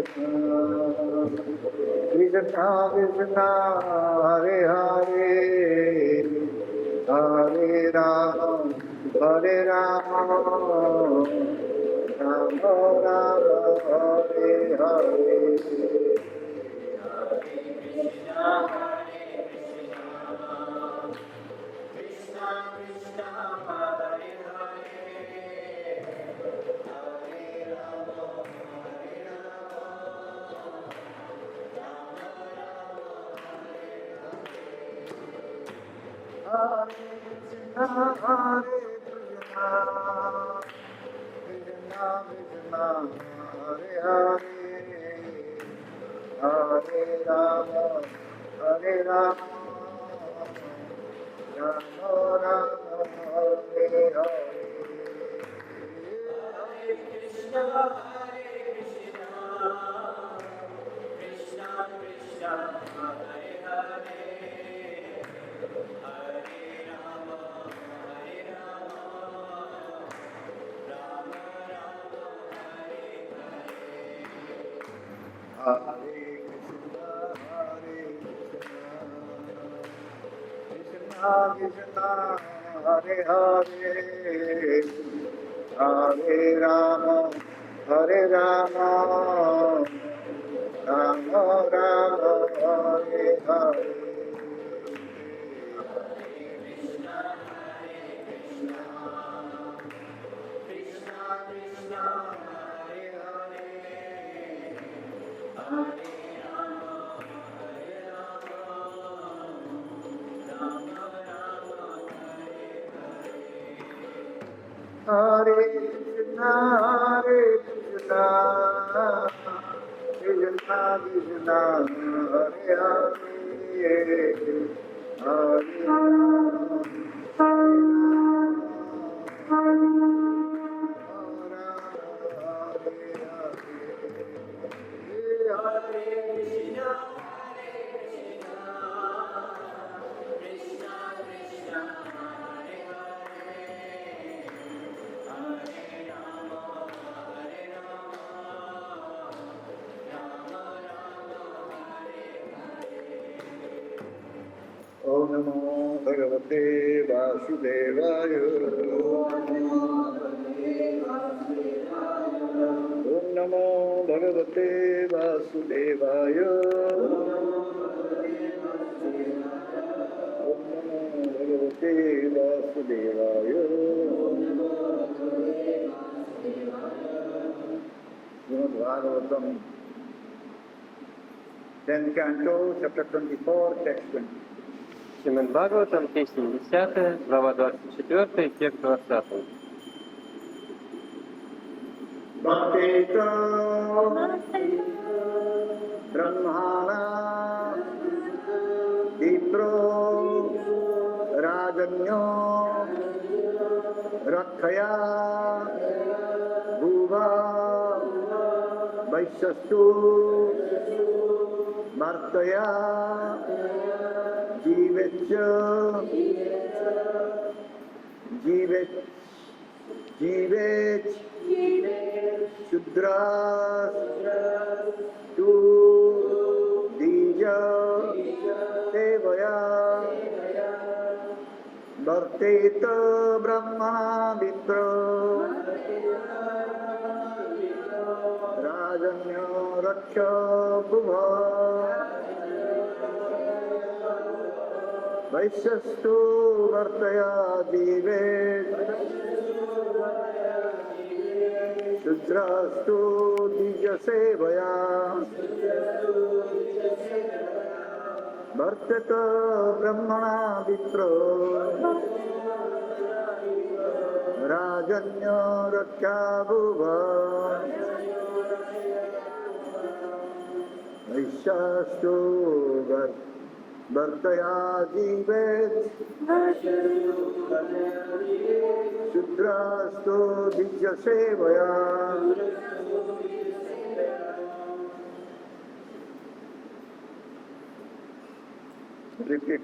Krishna Krishna Hare Hare Hare Rama Hare Rama Rama Rama Hare Hare Krishna Hare Hare Hare Rama Hare Rama Rama Rama Hare Hare Hare Krishna Hare Krishna Krishna Krishna Hare Hare Hare Rama Om Namo Bhagavate Vasudevaya Om Namo Bhagavate Vasudevaya Om Namo Bhagavate Vasudevaya Srimad Bhagavatam 10th Canto, Chapter 24, Text 20. Шримад Бхагаватам, песня 10, глава 24, текст 20. Bhakteta Brahmana Dipro Rajanyo Rakhaya Bhuva Vaishyastu Martaya Jivecha Shudras Tu Dija Sevaya Bharteta Brahmana Vipra Rajanyo Raksha Bhuva Vaishyastu Vartaya Divet Shudrastu Dija Sevaya Bhartata Brahmana Vipra Rajanyo Raksha Bhuva Vaishyastu Bhartaya Divet Shudrastu Dija Sevaya Repeat.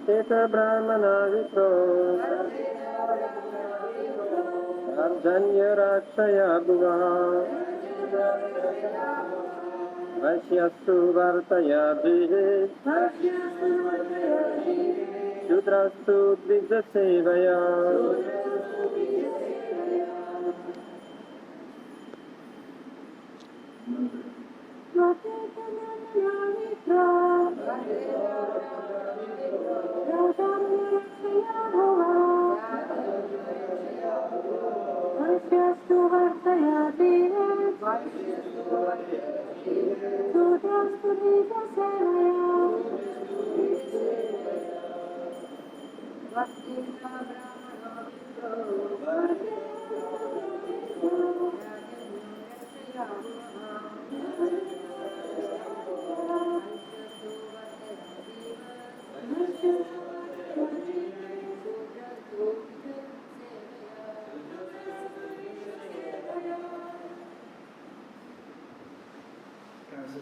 Vartita Brahmana Vipro Arjanya Rakshaya Bhuva Vaishyastu Vartaya Dihe Shudrastu Dvija Sevaya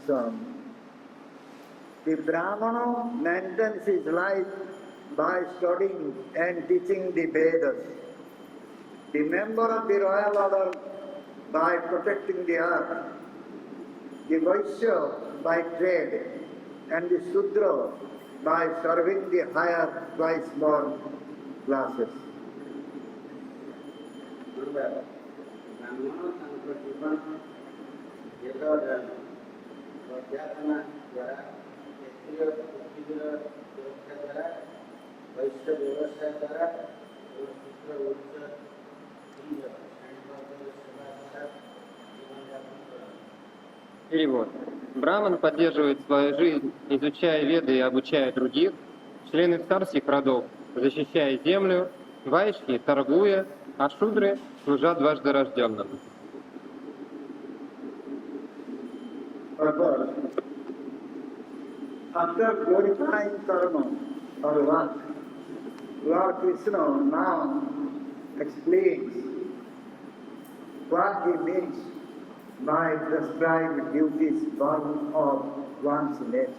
So, the Brahmana maintains his life by studying and teaching the Vedas. The member of the royal order by protecting the earth. The Vaishya by trade, and the Sudra by serving the higher twice-born classes. Перевод. Браман поддерживает свою жизнь, изучая веды и обучая других, члены царских родов, защищая землю, вайшьи, торгуя, а шудры служат дважды рожденным. After glorifying karma or work, Lord Krishna now explains what he means by prescribed duties born of one's nature.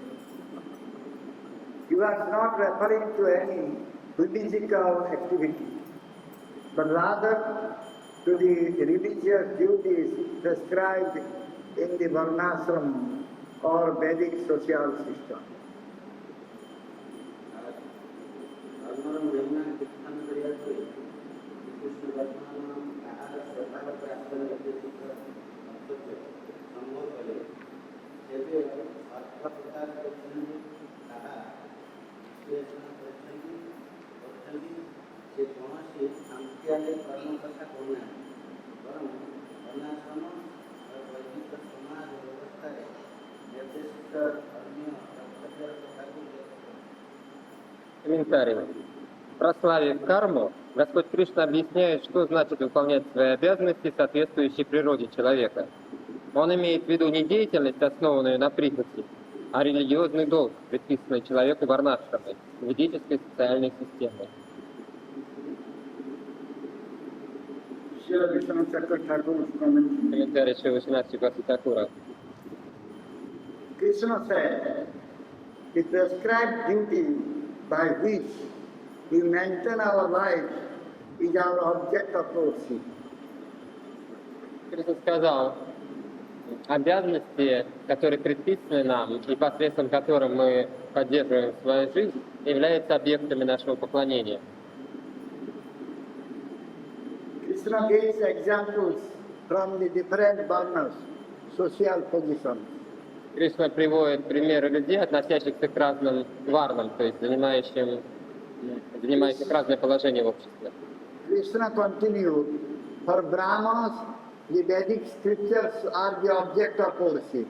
He was not referring to any physical activity, but rather to the religious duties prescribed in the Varnashram or Vedic social system. Комментарий. Прославив карму, Господь Кришна объясняет, что значит выполнять свои обязанности, соответствующие природе человека. Он имеет в виду не деятельность, основанную на прихоти, а религиозный долг, предписанный человеку варнашрамой, ведической социальной системой. Комментарий Шрила Вишванатха Чакраборти Thakura. Krishna said, the prescribed duty by which we maintain our life is our object of worship. Кришна сказал, обязанности, которые предписаны нам и посредством которых мы поддерживаем свою жизнь, являются объектами нашего поклонения. Krishna gives examples from the different varnas, social positions. Кришна приводит примеры людей, относящихся к разным варнам, то есть занимающих разное положение в обществе. Krishna continued, for Brahmanas, the Vedic scriptures are the object of worship.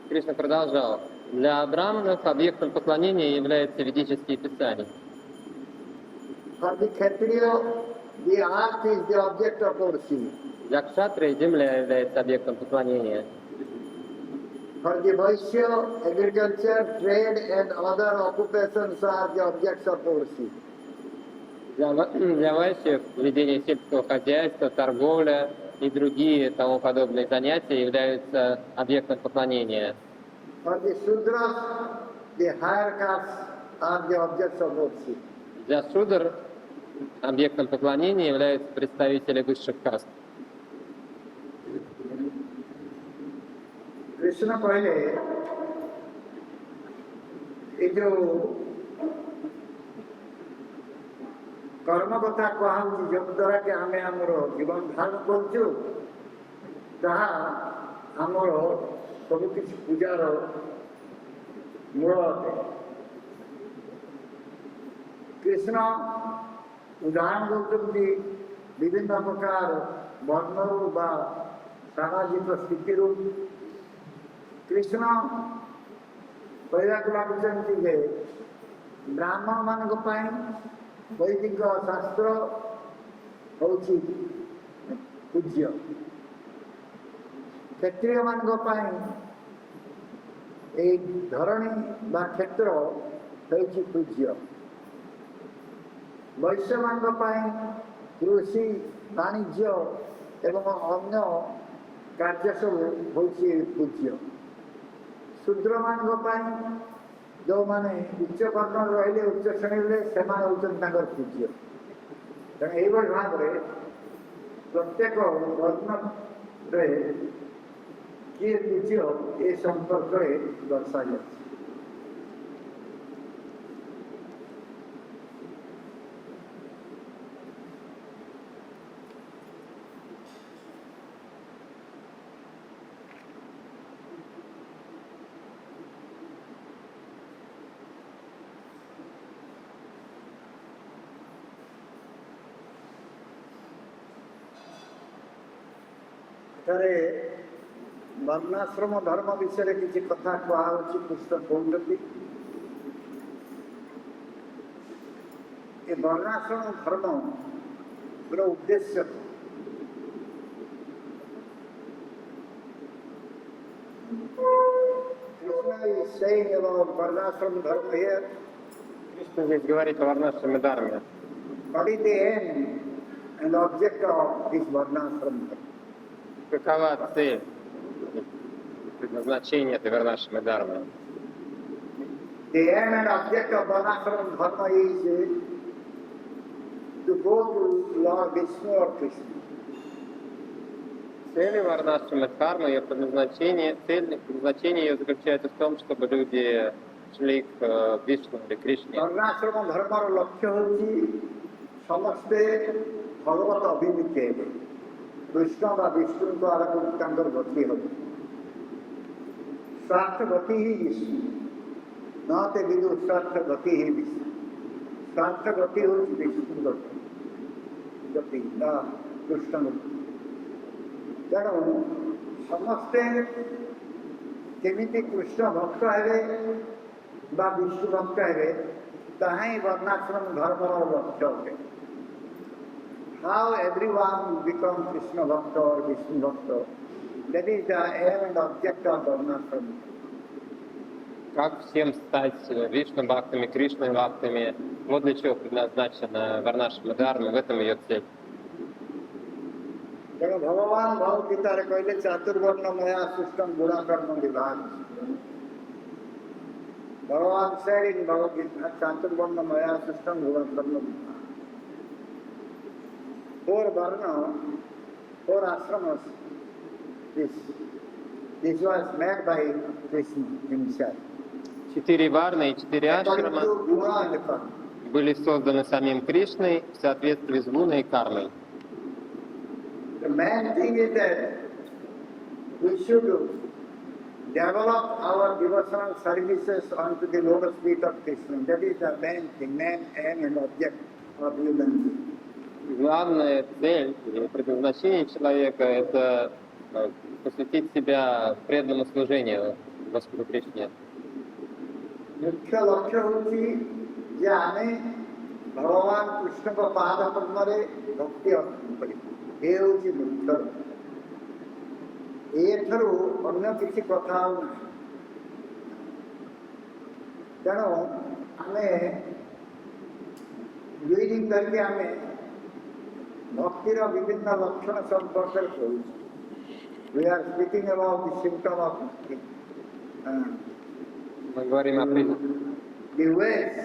Кришна продолжал. Для браманов объектом поклонения являются ведические писания. For the Kshatriya, the earth is the object of worship. Для кшатрии земля является объектом поклонения. For the Vaishya, agriculture, trade and other occupations are the objects of worship. Для вайшьев ведение сельского хозяйства, торговля и другие тому подобные занятия являются объектом поклонения. For the Sudras, the higher castes are the objects of worship. Для шудр объектом поклонения являются представители высших каст. Krishna कहले ये जो कर्म कथा कहूँ जो द्वारा कि आम आमर जीवन धारण करूँ ताहा आमर सबु किसी पूजार मूल अटे कृष्ण उदाहरण देते विभिन्न प्रकार वर्ण बा सामाजिक स्थिति कृष्ण कहवाक लगुंट ब्राह्मण मान वैदिक शास्त्र हूँ पूज्य क्षत्रिय मान धरणी बा क्षेत्र हूँ पूज्य वैश्य मान कृषि वाणिज्य एवं अन्य कार्य सब हूँ पूज्य शूद्र मान जो माने उच्च वर्ण रही उच्च श्रेणी से होकर पूज्य तेणु यही भाव में प्रत्येक वर्ण किए पूज्य ये संपर्क दर्शा जाए ଥରେ ବର୍ଣ୍ଣାଶ୍ରମ ଧର୍ମ ବିଷୟରେ କିଛି କଥା କୁହାହେଉଛି କୃଷ୍ଣ କହୁଛନ୍ତି ଏ ବର୍ଣ୍ଣାଶ୍ରମ ଧର୍ମର ଉଦ୍ଦେଶ୍ୟ Krishna is saying about varnashram dharma here. Кришна здесь говорит о варнашраме дхарме. What is the aim and object of this varnashram dharma? Какова цель, предназначение этой варнашрамы дхармы? The aim and object of varnashram dharma is to go to Lord Vishnu or Krishna. Цель варнашрамы дхармы, ее предназначение ее заключается в том, чтобы люди шли к Вишну или Кришне. वर्णाश्रम धर्मर लक्ष्य होची समस्ते भगवत अभिमुखे हेबे कृष्ण बा विष्णु द्वारा तांकर गति हो स्वार्थ गति ही विष्णु नाते विदु स्वार्थ गति ही विष्णु स्वार्थ गति हो विष्णु गति कृष्ण तेणु समस्ते केमिति कृष्ण भक्त हेबे बा विष्णु भक्त है ताही वर्णाश्रम धर्म लक्ष्य है हाउ एवरीवन बिकम कृष्ण भक्त और विष्णु भक्त that is the aim and object of varnashrama Как всем стать Вишну-бхактами, Кришной-бхактами? Вот для чего предназначена варнашрама дхарма, в этом ее цель. तेणु भगवान भगवद्गीता कहले चातुर्वर्ण मया सृष्टम गुणाकर्म विभाग भगवान said in Bhagavad Gita, Chaturvarna Maya System Gunakarma. 4 varna, 4 ashramas. This was made by Krishna himself. 4 варны и 4 According ашрама to Guna and Karma. были созданы самим Кришной в соответствии с гуной и кармой. The main thing is that we should develop our devotional services onto the lotus feet of Krishna. That is the main thing, main aim and object of human being. Главная цель и предназначение человека — это посвятить себя преданному служению Господу Кришне. मुख्य लक्ष्य होची जे आमे भगवान कृष्ण को पाद पद्मरे भक्ति अर्पण करी ए होची मुख्य एथरू अन्य किसी कथा तेणु आमे 2 दिन करके आमे भक्तिर विभिन्न लक्षण संपर्क करूँ We are speaking about the symptom of bhakti. Мы говорим о The ways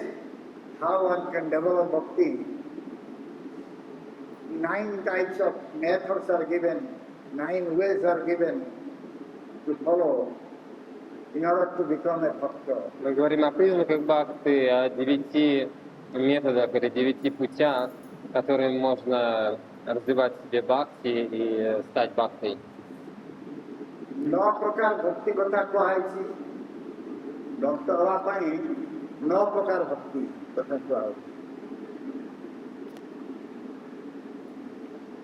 how one can develop bhakti. 9 types of methods are given, 9 ways are given to follow in order to become a bhakta. Мы говорим о признаках бхакти, о 9 методах или 9 путях, которыми можно развивать в себе бхакти и стать бхактой. 9 ପ୍ରକାର ଭକ୍ତି କଥା କୁହାଯାଇଛି। ଭକ୍ତ ହେବା ପାଇଁ 9 ପ୍ରକାର ଭକ୍ତି କଥା କୁହାଯାଇଛି।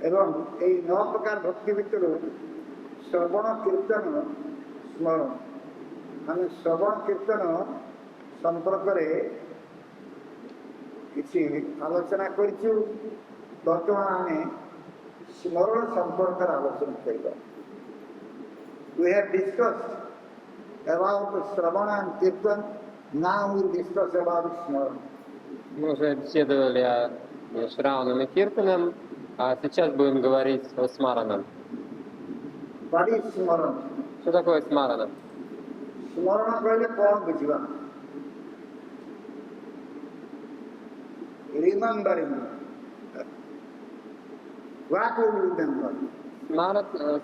ଏବଂ ଏହି 9 ପ୍ରକାର ଭକ୍ତି ଭିତରୁ ଶ୍ରବଣ କୀର୍ତ୍ତନ ସ୍ମରଣ, ଆମେ ଶ୍ରବଣ କୀର୍ତ୍ତନ ସମ୍ପର୍କରେ କିଛି ଆଲୋଚନା କରିଛୁ। ବର୍ତ୍ତମାନ ଆମେ ସ୍ମରଣ ସମ୍ପର୍କରେ ଆଲୋଚନା କରିବା। We have discussed about Shravana and Kirtan. Now we will discuss about Smarana. Мы уже беседовали о Шраванам и Киртанам, а сейчас будем говорить о Смаранам. What is Smarana? Что такое Смарана? Smarana କହିଲେ କ'ଣ ବୁଝିବା? Remembering. What will you remember?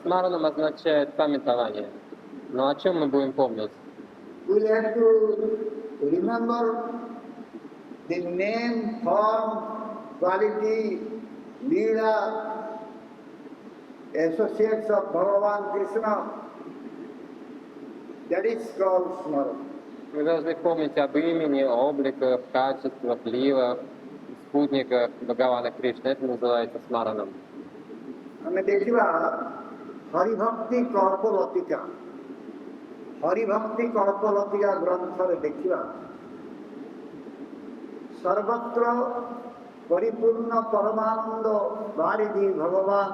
Смаранам означает памятование. Но о чем мы будем помнить? We will have to remember the name, form, quality, leela, associates of Bhagavan Krishna. That is called Smarana. Мы должны помнить об имени, обликах, качествах, ливах, спутниках Бхагавана Кришны. Это называется Смараном. ଆମେ ଦେଖିବା ହରିଭକ୍ତି କଳ୍ପଲତିକା। ହରିଭକ୍ତି କଳ୍ପଲତିକା ଗ୍ରନ୍ଥରେ ଦେଖିବା ସର୍ବତ୍ର ପରିପୂର୍ଣ୍ଣ ପରମାନନ୍ଦ ବାରିଧି ଭଗବାନ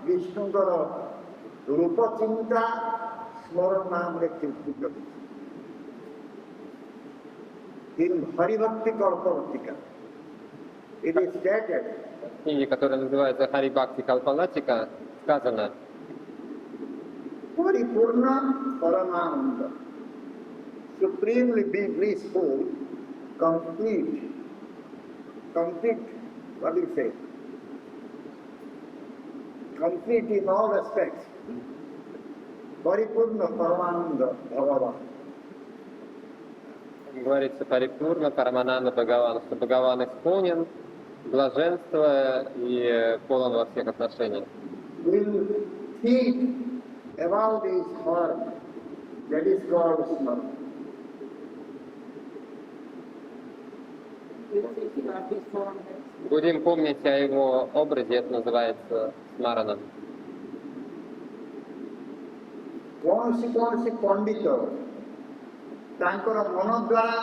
ବିଷ୍ଣୁଙ୍କର ରୂପ ଚିନ୍ତା ସ୍ମରଣ ନାମରେ କୀର୍ତ୍ତି କରିଛି। ହରିଭକ୍ତି କଳ୍ପଲତିକା। It is stated В книге, которая называется Хари Бхакти Калпалатика, сказано: Paripurna Paramananda, supremely blissful, complete, what do you say? Complete in all aspects. Paripurna Paramananda Bhagavan. Говорится Парипурна, Парамананда Бхагаван, что Бхагаван исполнен блаженства и полон во всех отношениях. Will think about his heart, that is called Smarana. Будем помнить о его образе, это называется Смараном. କୌଣସି ପଣ୍ଡିତ ତାଙ୍କର ମନ ଦ୍ୱାରା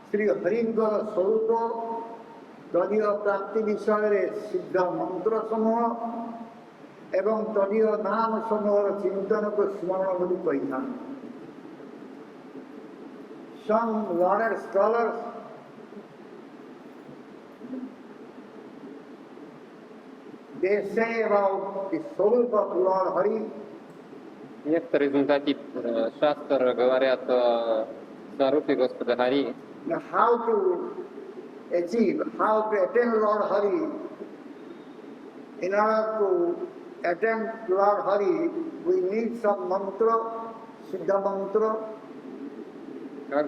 ଶ୍ରୀ ହରିଙ୍କର ସ୍ୱରୂପ ତଦୀୟ ପ୍ରାପ୍ତି ବିଷୟରେ ସିଦ୍ଧ ମନ୍ତ୍ର ସମୂହ ଏବଂ ତଦୀୟ ନାମ ସମୂହର ଚିନ୍ତନକୁ ସ୍ମରଣ ବୋଲି କହିଥାନ୍ତି। Some learned scholars they say about the Swarup of Lord Hari. Некоторые знатоки Шастр говорят о Сварупе Господа Хари. Now how to achieve, how to attain Lord Hari. In order to attain Lord Hari, we need some mantra, Siddha mantra. Как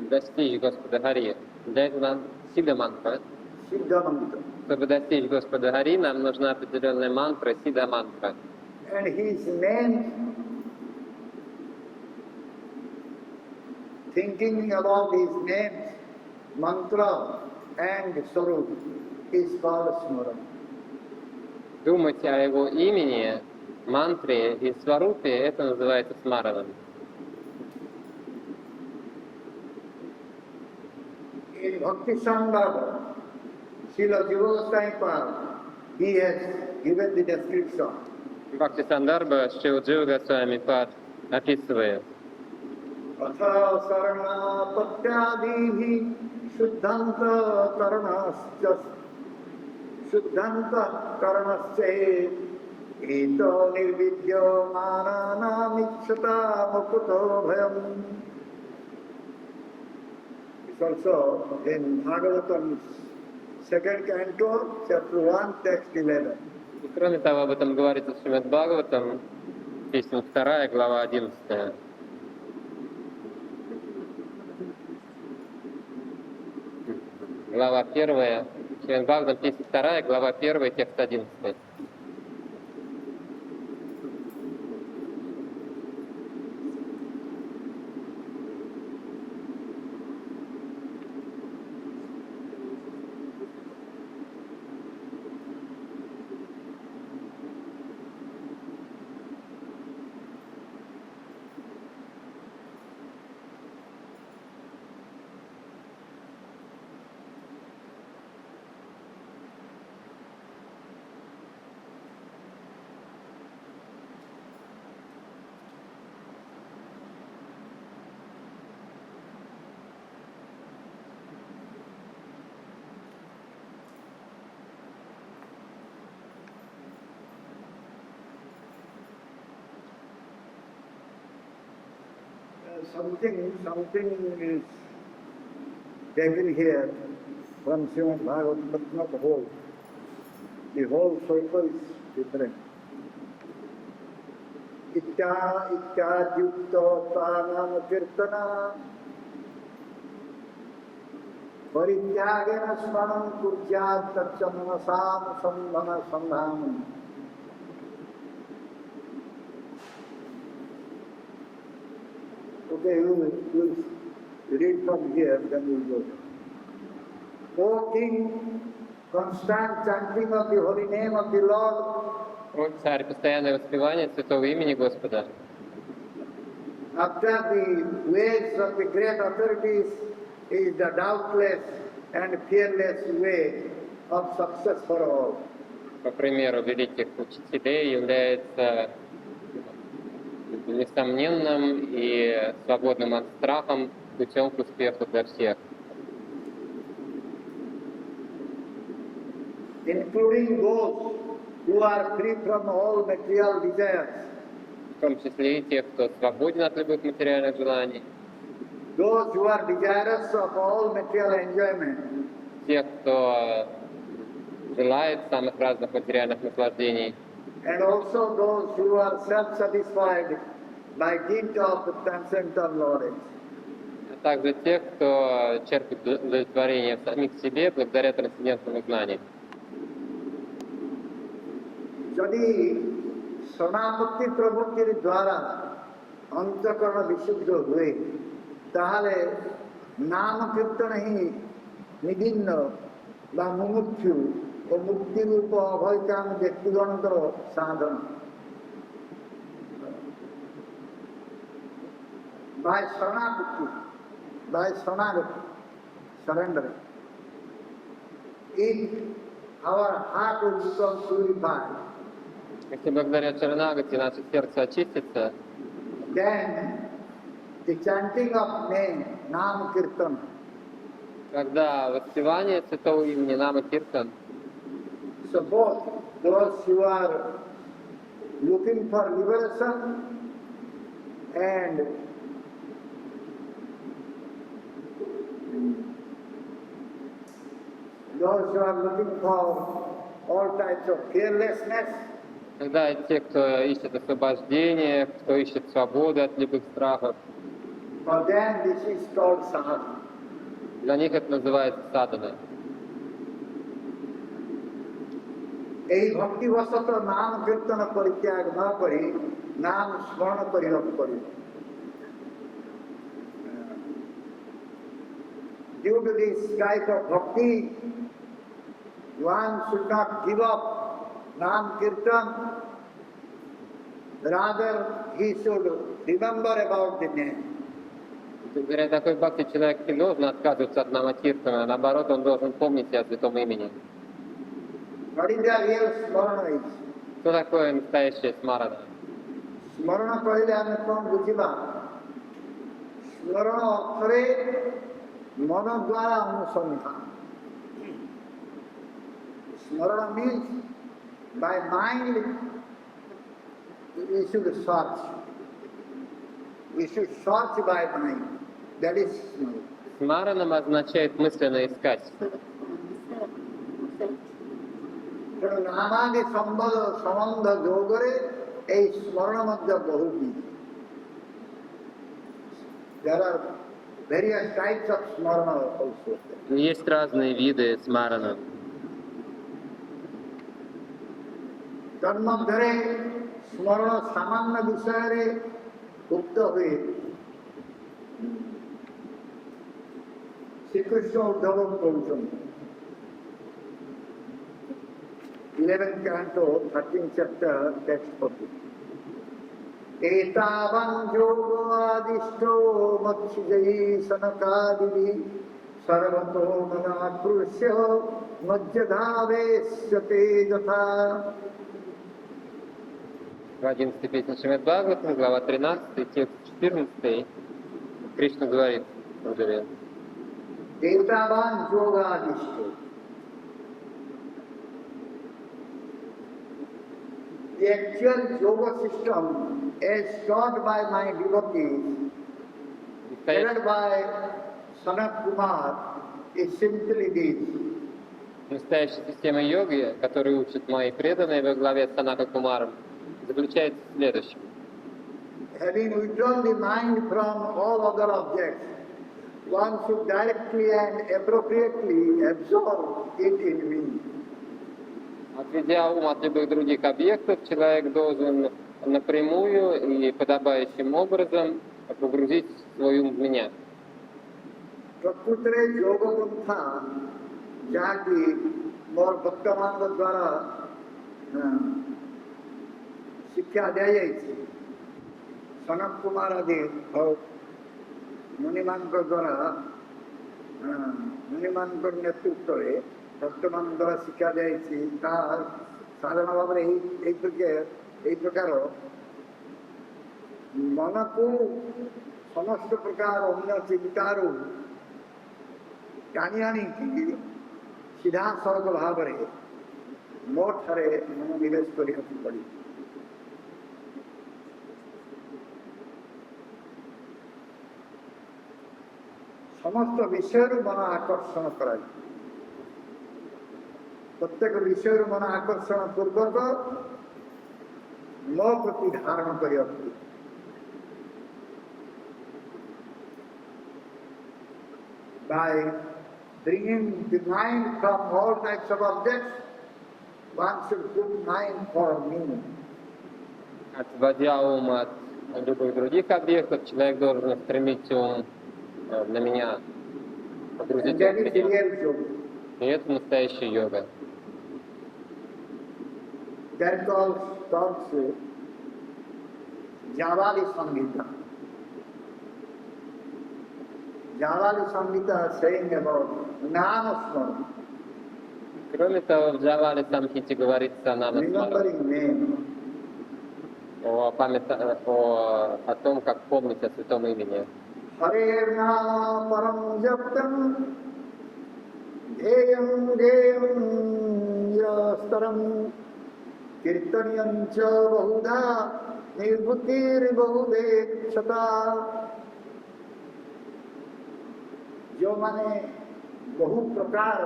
достичь Господа Хари? Для этого нам Сидха мантра. Siddha mantra. Чтобы достичь Господа Хари, нам нужна определенная мантра, Сидха мантра. And his name, thinking about his names, mantra and Swarup is called Smarana. Думать о его имени, мантре и сварупе, это называется смараном. In Bhakti Sangha, Srila Jiva Goswami, he has given the description. Бхакти Сандарба Шрила Джива Госвами Пад описывает: Atha saranapatyadihi shuddhanta karanasya ito nirvidyo mananamikshata mukuto bhayam. also in Bhagavatam, second canto, chapter 1, text 11. И кроме того, об этом говорится в Шримад Бхагаватам, песня 2, глава 11. Глава 1, Шримад Бхагаватам, песня 2, глава 1, текст 11. Something is taken here from Srimad Bhagavatam, but not the whole. The whole circle is different. Ityajukta kirtana parityagena smanam kurjat tatchamanasam sambhana sambham. Okay, we'll read from here, then we'll go. O King, constant chanting of the holy name of the Lord, О, царь, постоянное воспевание святого имени Господа. after the ways of the great authorities, is the doubtless and fearless way of success for all. По примеру великих учителей является несомненным и свободным от страхом путем к успеху для всех, Including those who are free from all material desires, в том числе и тех, кто свободен от любых материальных желаний, those who are desirous of all material enjoyment, тех, кто желает самых разных материальных наслаждений, and also those who are self-satisfied by dint of the transcendental knowledge. а также тех, кто черпает удовлетворение в самих себе благодаря трансцендентному знанию. যদি সনাপত্তি প্রবৃত্তির দ্বারা অন্তঃকরণ বিশুদ্ধ হয়ে তাহলে নাম কীর্তনহী নিবিন্ন বা মুমুক্ষু ও মুক্তিরূপ অভয়কাম ব্যক্তিগণতর সাধন। By Saranagati, by Saranagati, surrender. If our heart will become purified, Если благодаря Шаранагати наше сердце очистится, then the chanting of name, Nam Kirtan, когда воспевание святого имени Нама Киртан, so both those who are looking for liberation and those who are looking for all types of fearlessness, когда те, кто ищет освобождение, кто ищет свободу от любых страхов, for them this is called sadhana. для них это называется садхана. এই ভক্তিবশত নাম কীর্তন পরিত্যাগ না করি নাম স্মরণ পরিরোধ করি। Due to this type of bhakti, one should not give up Nam Kirtan, rather he should remember about the name. Благодаря такой бхакти человек не должен отказываться от Нама Киртана, наоборот, он должен помнить о святом имени. What is the real Smarana is? Что такое настоящая смарана? Smarana করিলে আমি কোন বুঝিবা স্মরণ অক্ষরে মন দ্বারা অনুসন্ধান। Smarana means by mind we should search. We should search by mind. That is Smarana. Смаранам означает мысленно искать. ତେଣୁ ନାମାଦି ସମ୍ବନ୍ଧ ଯୋଗରେ ଏହି ସ୍ମରଣ ମଧ୍ୟ ବହୁବିଧ। There are various types of smarana also. Есть разные виды смарана. ତନ୍ମଧ୍ୟରେ ସ୍ମରଣ ସାମାନ୍ୟ ବିଷୟରେ ଉକ୍ତ ହୁଏ। ଶ୍ରୀକୃଷ୍ଣ ଉଦ୍ଧବ କହୁଛନ୍ତି 11th canto 13th chapter text 40 एतावान् योगादिष्टो मत्सिजै सनकादिभिः सर्वतो मनाकृष्य मज्जधावेश्यते यथा। В 11 песне Шримад Бхагаватам, глава 13, текст 14, Кришна говорит Урджаве: एतावान् योगादिष्टो। The actual yoga system as taught by my devotees, headed by Sanat Kumar, is simply this. Настоящая система йоги, которую учат мои преданные во главе с Санака Кумаром, заключается в следующем. Having withdrawn the mind from all other objects, one should directly and appropriately absorb it in me. Отведя ум от любых других объектов, человек должен напрямую и подобающим образом погрузить свой ум в меня. ପ୍ରକୃତରେ ଯୋଗ ପନ୍ଥା ଯାହାକି ମୋର ଭକ୍ତମାନଙ୍କ ଦ୍ୱାରା ଶିକ୍ଷା ଦିଆଯାଇଛି, ସନତ କୁମାର ଆଦି ମୁନିମାନଙ୍କ ଦ୍ୱାରା ମୁନିମାନଙ୍କ ନେତୃତ୍ୱରେ ଭକ୍ତମାନଙ୍କ ଦ୍ୱାରା ଶିକ୍ଷା ଦିଆଯାଇଛି, ତାହା ସାଧାରଣ ଭାବରେ ଏହି ପ୍ରକାର ମନକୁ ସମସ୍ତ ପ୍ରକାର ଅନ୍ୟ ଚିନ୍ତାରୁ ଟାଣି ଆଣିକି ସିଧାସଳଖ ଭାବରେ ମୋ ଠାରେ ମନୋନିବେଶ କରିବାକୁ ପଡ଼ିବ। ସମସ୍ତ ବିଷୟରୁ ମନ ଆକର୍ଷଣ କରାଯିବ। ପ୍ରତ୍ୟେକ ବିଷୟରୁ ମନ ଆକର୍ଷଣ ପୂର୍ବକ ମୋ ପ୍ରତି ଧାରଣ କରିବାକୁ ପଡ଼ିବ। By bringing the mind from all types of objects, one should put mind for me. Отводя ум от любых других объектов, человек должен стремить ум на меня, погрузить And that его в is меня. real yoga. И это настоящая йога. That calls Javali Samhita. Javali Samhita is saying about Namasmara, Кроме того, в Джавали Самхите говорится о намасмаре, remembering name. о том, как помнить о святом имени. Hare Nama Param Japtam Dheyam Dheyam Yastaram Kirtaniyam Cha Bahuda Nirbutir Bahude Chata। ଯେଉଁମାନେ ବହୁ ପ୍ରକାର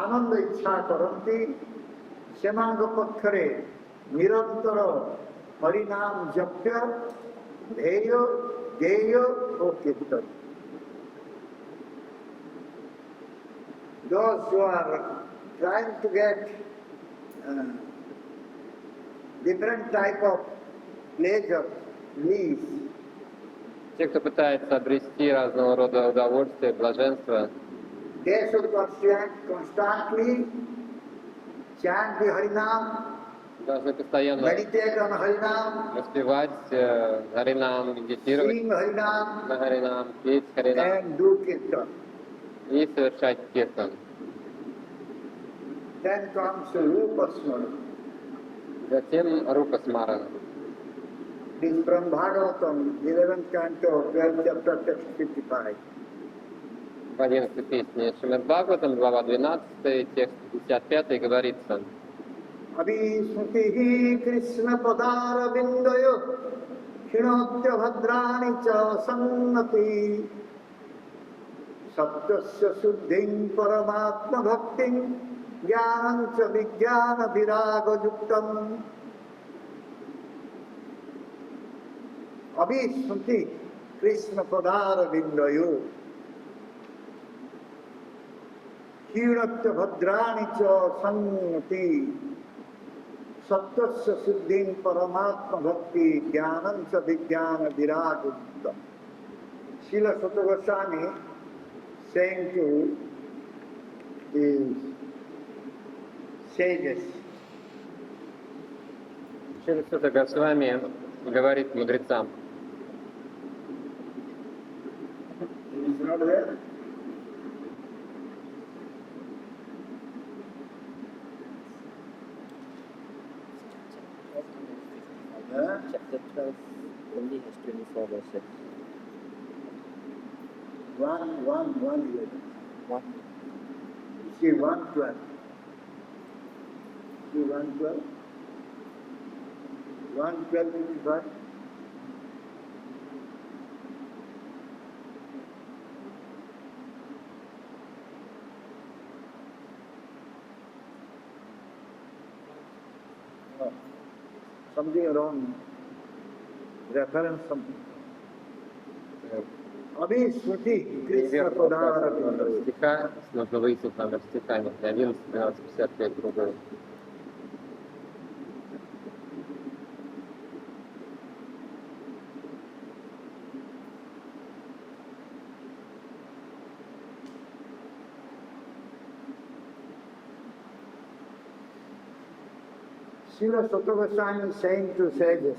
ଆନନ୍ଦ ଇଚ୍ଛା କରନ୍ତି, ସେମାନଙ୍କ ପକ୍ଷରେ ନିରନ୍ତର ହରିନାମ ଜପ୍ୟ, ଧ୍ୟେୟ, ଜ୍ଞେୟ ଓ କୀର୍ତ୍ତନ। Those who are trying to get different type of pleasure, bliss, Те, кто пытается обрести разного рода удовольствие, блаженство, they should constantly chant the Harinam, должны постоянно meditate on Harinam, воспевать Харинам, медитировать sing Harinam, на Харинам, петь Харинам and do Kirtan. и совершать киртан. Then comes Rupa Smara. Затем Рупа Смарана. This is from Bhagavatam, 11th canto, 12th chapter, text 55. В 11 песне Шримад Бхагаватам, глава 12, текст 55 говорится: Abhismritihi Krishna Padara Bindayo Khinotya Bhadrani Cha Sannati Satyasya Suddhim Paramatma Bhaktim Jnanam Cha Vijnana Viraga Yuktam Abhismati Krishna Padara Vindayo Hiratya Bhadrani Cha Sangati Satyasya Suddhim Paramatma Bhakti Jnanam Cha Vijnana Viraga Yuktam. Srila Sutta Goswami saying to his sages, Шрила Сутта Госвами говорит мудрецам, is not there? Huh? Chapter 12 only has 24 verses. 1:11. What? See 1:12. See 1:12. 1:12:55. Oh, something wrong. Reference something. Abhismati Krishna неверный Padara указан номер Vindayo. стиха, нужно выяснить номер стиха, не 11, 12, 55, другой. Srila Sutta Goswami is saying to sages,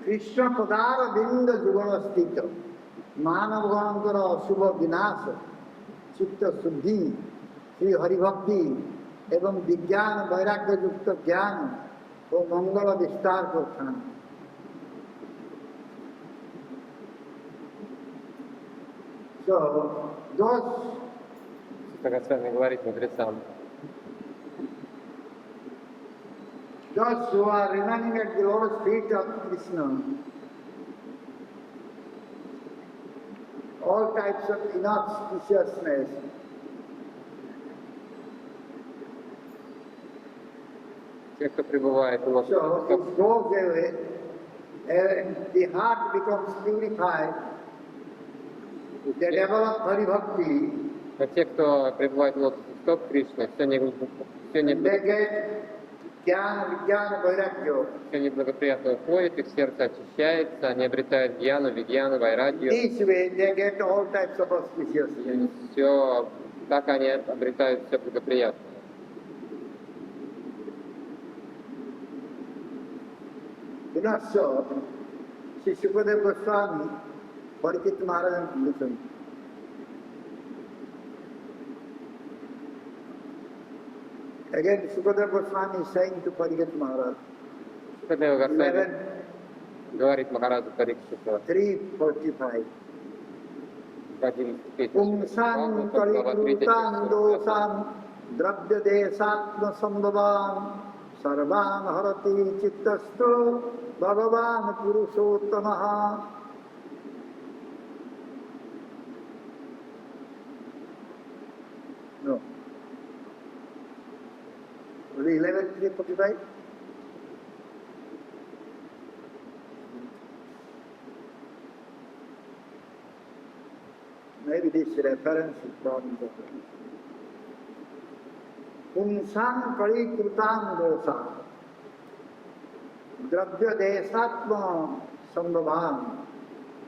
Krishna Padara Vinda Juganastita, Manavagankara Subha Vinasa, Chitta Suddhi, Sri Hari Bhakti, एवं विज्ञान वैराग्य युक्त ज्ञान वो मंगल विस्तार को स्थान. So those Сутта Госвами говорит мудрецам, who are remaining at the Lord's feet of Krishna, all types of inauspiciousness, те, кто пребывает у so лотосных it goes away and the heart becomes purified. They develop Hari Bhakti, но те, кто пребывает в лотосных стоп Кришны, все and they get Jnana, Vijnana, Vairagya. неблагоприятно уходит, их сердце очищается, они обретают гьяну, видьяну, вайрагью. This way they get all types of auspiciousness. Все, так они обретают все благоприятное. You know, so, Sri Sukadeva Goswami, Parikshit Maharaj, listen. Again, Sukadeva Goswami is saying to Parikshit Maharaj, Шукадева Госвами 11, говорит Махараджу Парикшиту 3:45. в 11 песне. Pumsan karikrutan dosam dravya desatma sambhavam sarvan harati chittastu bhagavan purushottamah. No. 11:3:45. Maybe this reference is not important. Pumsan parikrutan dosa dravya desatma sambhavan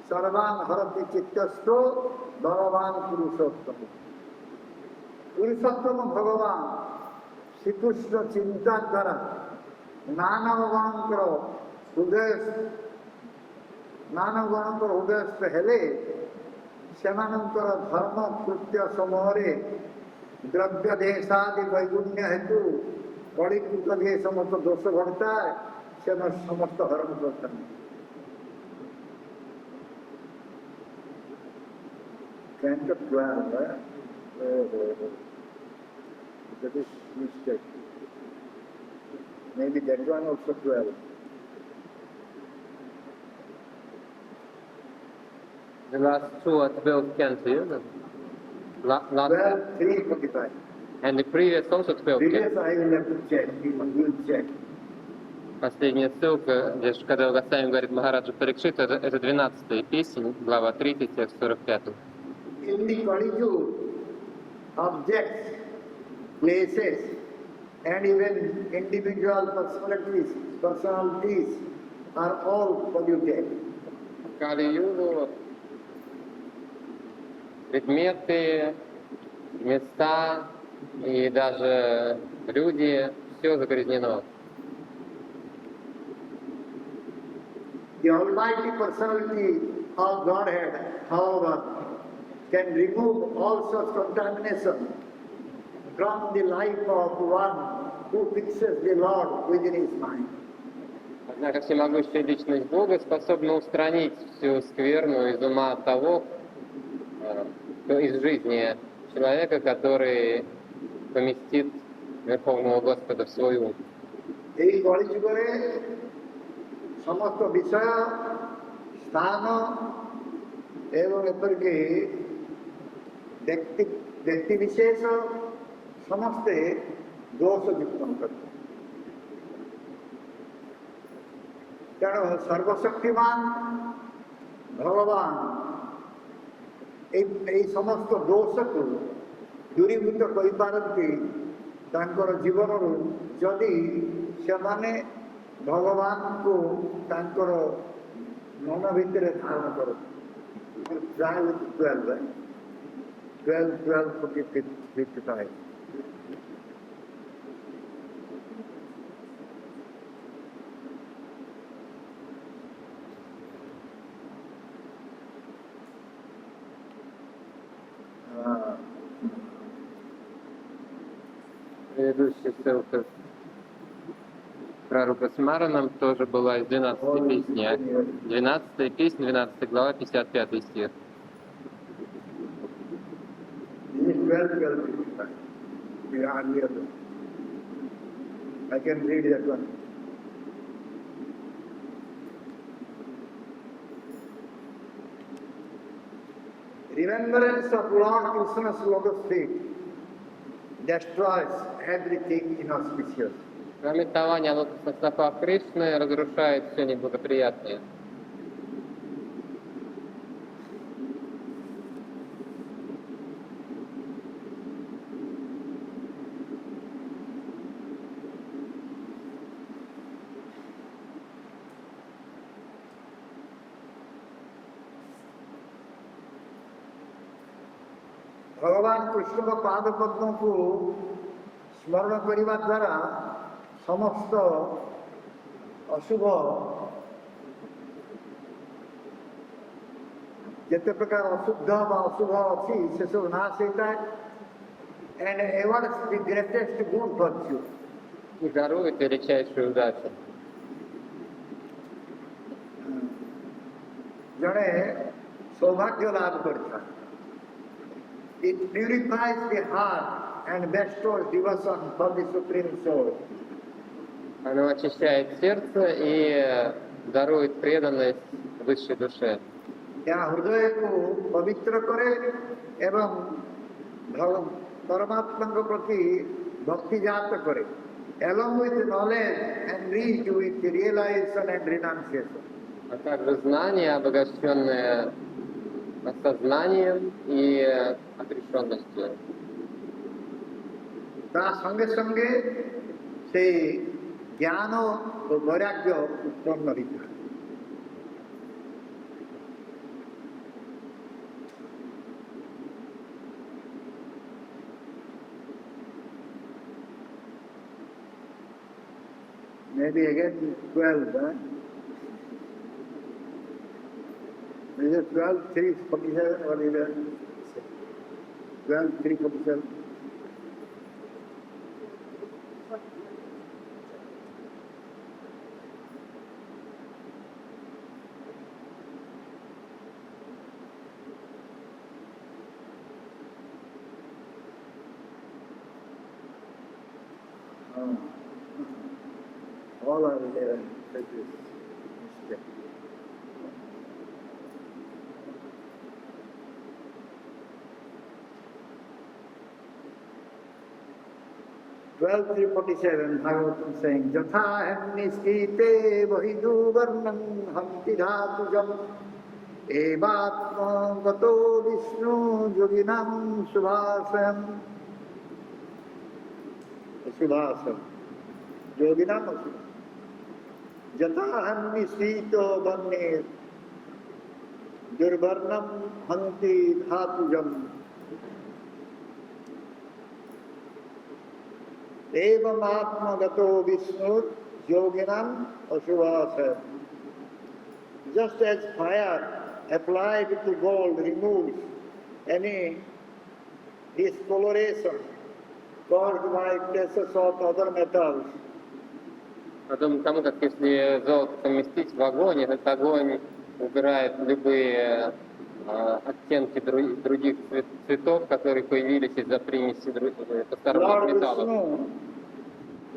sarvan harati chittastu bhagavan purushottamah. Purushottam ভগবান শ্রীকৃষ্ণ চিন্তার দ্বারা ମାନବଗଣଙ୍କର ହୃଦୟସ୍ଥ ହେଲେ ସେମାନଙ୍କର ଧର୍ମ କୃତ୍ୟ ସମୂହରେ ଦ୍ରବ୍ୟ ଦେଶାଦି ବୈଗୁଣ୍ୟ ହେତୁ କଳିକୃତ ଯେ ସମସ୍ତ ଦୋଷ ଘଟିଥାଏ ସେମାନେ ସମସ୍ତ ହରଣ କରିଥାନ୍ତି. Canto 12, that is mistake. Maybe that one also 12. The last two are 12 cans, last, 12, 345. and the previous also 12 Previous cans. I will have to check. You will check. Последняя ссылка, где Шукадева Госвами говорит Махараджа Парикшит, это 12-я песня, глава 3, текст 45. In the Kali Yuga, objects, places, and even individual personalities are all polluted. В Кали-югу предметы, места и даже люди, все загрязнено. The Almighty Personality of Godhead, however, can remove all such contamination from the life of one who fixes the Lord within his mind. Однако всемогущая личность Бога способна устранить всю скверну из ума того, из жизни человека, который поместит Верховного Господа в свой ум. এই কলিযুগরে সমস্ত বিষয় স্থান এবং এপরিকি ব্যক্তি বিশেষ ସମସ୍ତେ ଦୋଷ ଯୁକ୍ତ କରିବେ। ତେଣୁ ସର୍ବଶକ୍ତିମାନ ଭଗବାନ এই ସମସ୍ତ ଦୋଷକୁ ଦୂରୀଭୂତ କରିପାରନ୍ତି ତାଙ୍କର ଜୀବନରୁ ଯଦି ସେମାନେ ଭଗବାନଙ୍କୁ ତାଙ୍କର ମନ ଭିତରେ ଧାରଣ କରନ୍ତି। ପ୍ରାୟ 12:55 Предыдущая ссылка про Рупасмараном тоже была из 12 песни. 12 песня, 12 глава, 55 стих. This is 12:55. The earlier one. I can read that one. Remembrance of Lord Krishna's lotus feet destroys everything inauspicious. Памятование о лотосных стопах Кришны разрушает все неблагоприятное. ଭଗବାନ କୃଷ୍ଣଙ୍କ ପାଦ ପଦ୍ମକୁ ସ୍ମରଣ କରିବା ଦ୍ୱାରା ସମସ୍ତ ଅଶୁଭ ଯେତେ ପ୍ରକାର ଅଶୁଦ୍ଧ ବା ଅଶୁଭ ଅଛି ସେସବୁ ନାଶ ହେଇଥାଏ and awards the greatest good virtue. И дарует величайшую удачу. ଜଣେ ସୌଭାଗ୍ୟ ଲାଭ କରିଥାଏ। It purifies the heart and bestows devotion for the Supreme Soul. Оно очищает сердце и дарует преданность высшей душе. ଏହା ହୃଦୟକୁ ପବିତ୍ର କରେ ଏବଂ ପରମାତ୍ମାଙ୍କ ପ୍ରତି ଭକ୍ତି ଜାତ କରେ along with knowledge and reached with realization and renunciation. А также знание, обогащенное осознанием и отрешенностью. ତା ସଙ୍ଗେ ସଙ୍ଗେ ସେ ଜ୍ଞାନ ଓ ବୈରାଗ୍ୟ ଉତ୍ପନ୍ନ ହୋଇଥାଏ। Maybe again 12, huh? Is it 12:347 or is it 12:347? All are there like this mistake. 12:347, Bhagavatam saying, Jatha hemniskite vahidu varnam hamti dhatujam evatma gato vishnu yoginam subhasam. Subhasam. Yoginam asubhasam. Jatha hemniskito varne durvarnam hamti dhatujam evam atma gato vishnu yoginam asubhasam. Just as fire applied to gold removes any discoloration caused by traces of other metals, Подобно тому, как если золото поместить в огонь, этот огонь убирает любые оттенки других цветов, которые появились из-за примеси посторонних Lord металлов. Vishnu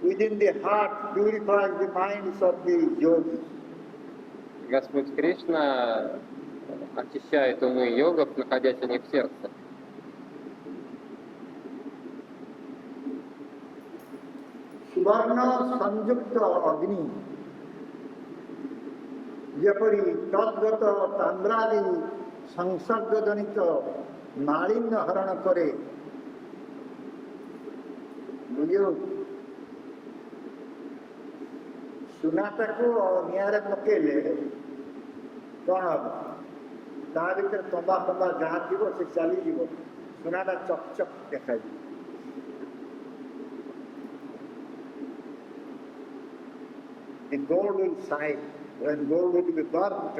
within the heart purifies the minds of the yogis. Господь Кришна очищает умы йогов, находясь у них в сердце. सुवर्ण संयुक्त अग्नि जेपरी तद्गत तांद्रादि संसर्ग जनित मालिन्य हरण करे बुझो सुनाटा को निआरे पकेले कौन हम ता भीतर तंबा तंबा जहाँ थी से चली जीव सुनाटा चक चक देखा जी the gold will shine. When gold will be burnt,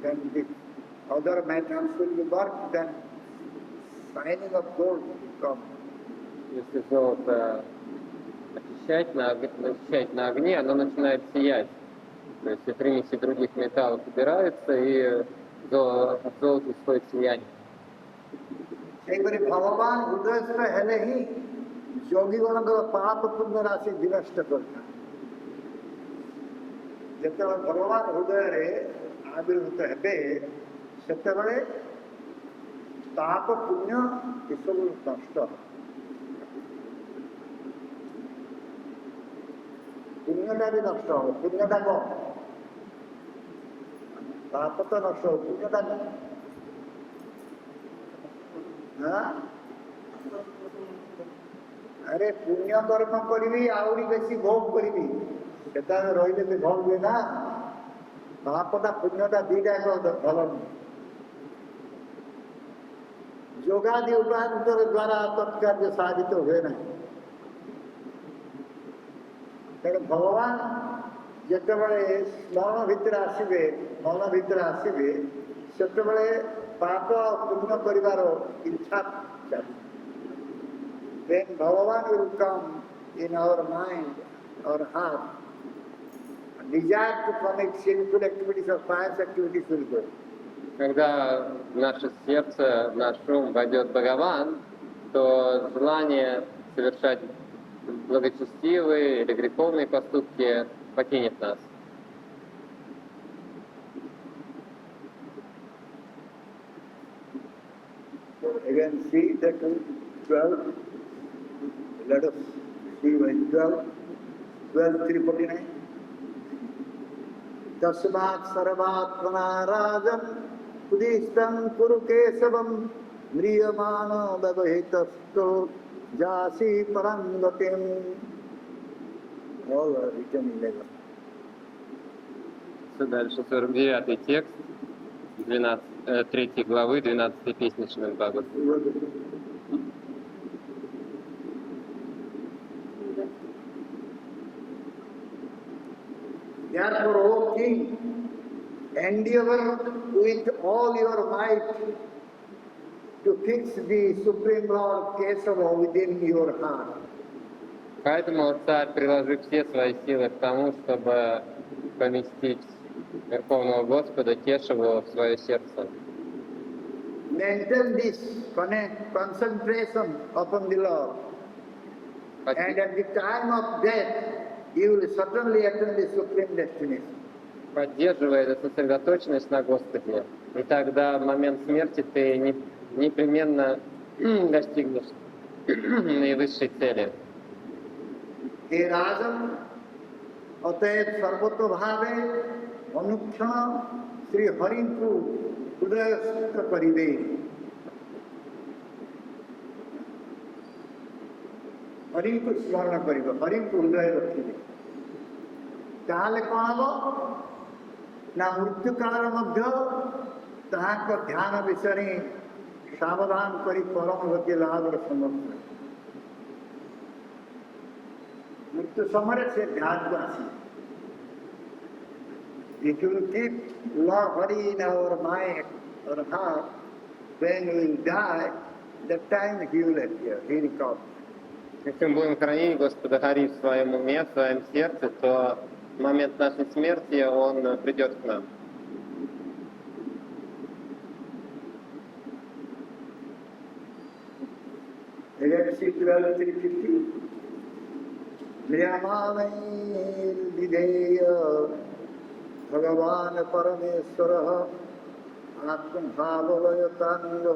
then the other metals will be burnt, then shining of gold will come. Если золото очищать на огне, оно начинает сиять. То есть и примеси других металлов убираются, и от золота исходит сияние. সেইবারে ভগবান উদয়স্থ হেলে হি যোগীগণଙ୍କର ପାପ ପୁଣ୍ୟ ରାଶି ବିନଷ୍ଟ କରିଥାଏ ଯେତେବେଳେ ଭଗବାନ ହୃଦୟରେ ଆବିର୍ଭୂତ ହେବେ ସେତେବେଳେ ପାପ ପୁଣ୍ୟ ଏସବୁ ନଷ୍ଟ ପୁଣ୍ୟଟା ବି ନଷ୍ଟ ହବ ପୁଣ୍ୟଟା କଣ ପାପ ତ ନଷ୍ଟ ହବ ପୁଣ୍ୟଟା କଣ अरे पुण्य कर्म करी आहरी बेसी भोग करी रही भोग हुए ना पापटा पुण्यटा दीटा भल जोगादि उपांतर द्वारा तत्कार्य साधित हुए ना तेणु भगवान जितेबाला स्मरण भितर आसवे मन भितर आसवे से पाप पुण्य कर इच्छा चले then Bhagavan will come in our mind, our heart. Desire to commit sinful activities or pious activities will go. Когда в наше сердце, в наш ум войдет Бхагаван, то желание совершать благочестивые или греховные поступки покинет нас. Again, see that 12. Let us see verse 12:349. Tasmat sarvatmana rajan udishtam kuru kesavam mriyamana bhavahitasto jasi parangatim. All are written in letter. Дальше 49-й текст 3 главы 12 песни Шримад Бхагаватам. Therefore, O King, endeavor with all your might to fix the Supreme Lord Kesava within your heart. Поэтому, царь, приложи все свои силы к тому, чтобы поместить Верховного Господа Кешаву в свое сердце. Maintain this concentration upon the Lord. And at the time of death, you will certainly attain the supreme destination. Поддерживай эту сосредоточенность на Господе, и тогда в момент смерти ты непременно достигнешь наивысшей цели. हे राजन अतएव सर्वतोभावे अनुक्षण श्री हरि को हृदयस्थ करिबे। हरि को स्मरण करिबे, हरि को हृदय रखिबे। ताहले कौन हबो ना मृत्यु काल मध्य ताहाक ध्यान विषय सावधान करी परम गति लाभ समर्थ। मृत्यु समय से ध्यान को आसी। If you keep Lord Hari in our mind or heart, when we die, that time He will appear, He will come. Если мы будем хранить Господа Хари в своем уме, в своем сердце, то в момент нашей смерти Он придет к нам. Electric 12:350. Nirmanaideya Bhagavan Parameswara Atmabhalayatanga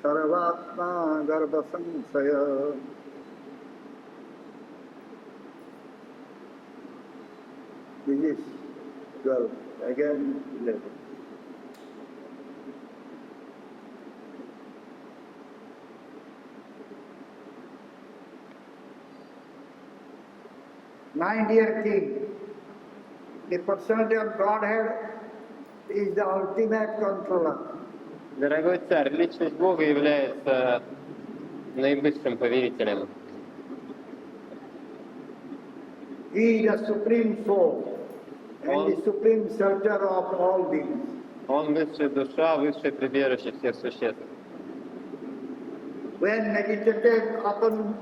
Sarvatma Garbha Samsaya. This is 12. Again 11. My dear King, the personality of Godhead is the ultimate controller. Дорогой царь, личность Бога является наивысшим повелителем. He is the supreme soul and the supreme shelter of all beings. Он высшая душа, высшее прибежище всех существ. When meditated upon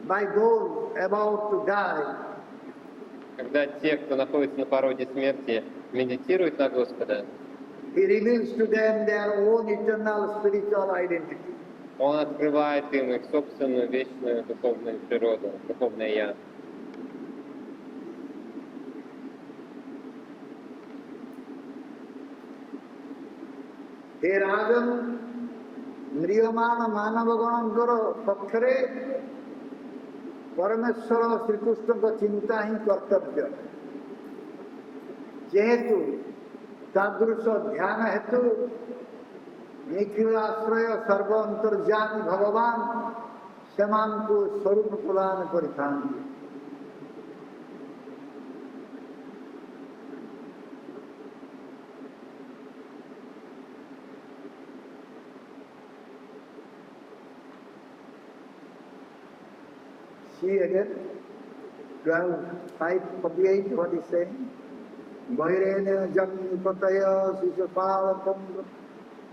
by those about to die, Когда те, кто находится на пороге смерти, медитируют на Господа, He reveals to them their own eternal spiritual identity. Он открывает им их собственную вечную духовную природу, духовное «Я». हे राजन म्रियमान मानवगणଙ୍କର ପକ୍ଷରେ परमेश्वर श्रीकृष्ण चिंता ही कर्तव्य। जेहेतु तादृश ध्यान हेतु निखिलाश्रय सर्व अंतर्जामी भगवान सेमानकु स्वरूप प्रदान करिथांती। See again, 12:548, what is saying? Vairene Janipataya Sisapalakam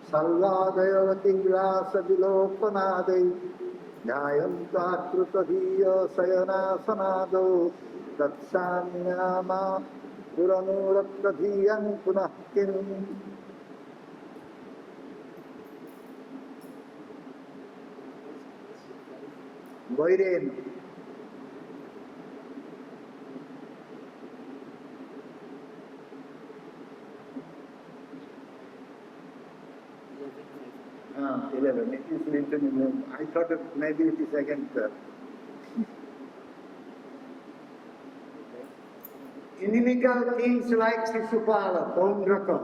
Salvadayavati Vilasa Vilopanadai Jayantaakrutadhiya Sayanasanado Tatsamyama Puranurakadhiyan Punahkin. Vairene. 11. It is written in the, I thought that maybe it is again 12. Inimical kings like Shishupala, Paundraka,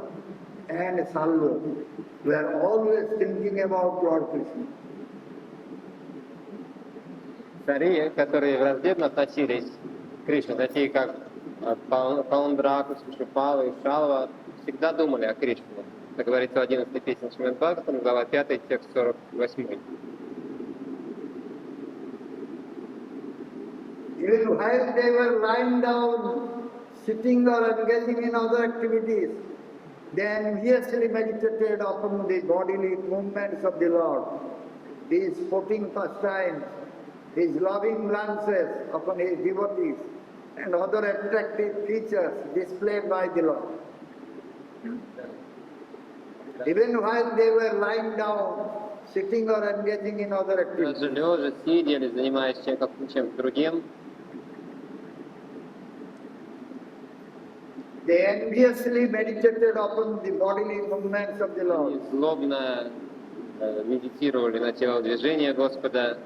and Salva were always thinking about Lord Krishna. Цари, которые враждебно относились к Кришне, такие как Паундракус, Шупала и Шалва, всегда думали о Кришне. Это говорится в 11 песне Шримад Бхагаватам, глава 5, текст 48. Even while they were lying down, sitting or engaging in other activities, they enviously meditated upon the bodily movements of the Lord, His sporting pastimes, His loving glances upon His devotees, and other attractive features displayed by the Lord. Even while they were lying down, sitting or engaging in other activities. Даже лежа, сидя или занимаясь чем-то другим, they enviously meditated upon the bodily movements of the они Lord. злобно медитировали на телодвижение Господа.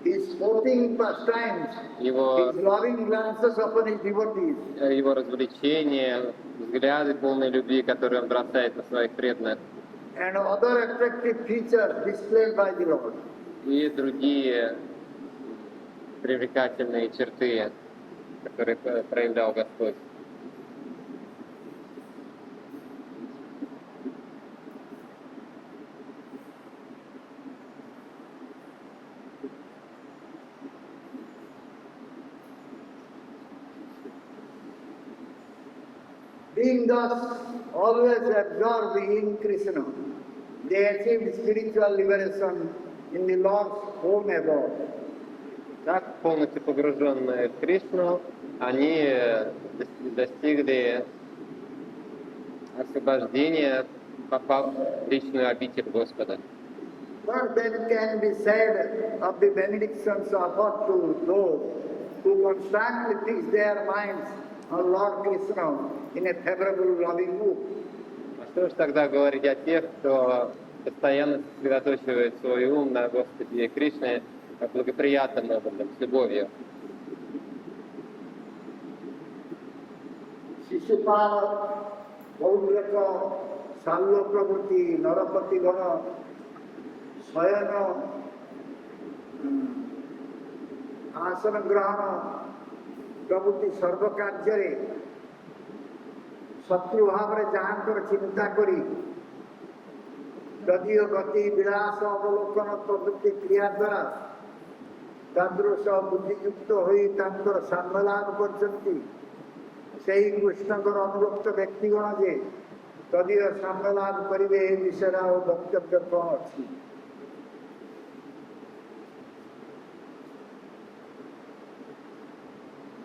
his sporting pastimes, его, his loving glances upon his devotees, его развлечения, взгляды полной любви, которые он бросает на своих преданных, and other attractive features displayed by the Lord. и другие привлекательные черты, которые проявлял Господь. Being thus always absorbed in Krishna, they achieved spiritual liberation in the Lord's home above. Так, полностью погруженные в Кришну, они достигли освобождения, попав в личную обитель Господа. What then can be said of the benedictions offered to those who constantly fix their minds on Lord Krishna in a favorable loving mood? А что же тогда говорить о тех, кто постоянно сосредоточивает свой ум на Господе Кришне как благоприятным образом, с любовью? Shishupala, Pauraka, Salva Prabhuti, Narapati Gana, Swayana, Asana Grahana, Prabhuti Sarvakaryare, Satru Bhavare Jahankar Chinta Kari, Gadiyo Gati Vilasa Avalokana Prabhuti Kriya Dwara, Tadrusa Buddhi Yukta Hoi Tankar Sanmalan Parjanti, সেই কৃষ্ণଙ୍କର ଅନୁରକ୍ତ ବ୍ୟକ୍ତିଗଣ ଯେ ତଦୀୟ ସମ୍ମେଳନ କରିବେ ଏ ବିଷୟରେ ଆଉ ବକ୍ତବ୍ୟ କଣ ଅଛି?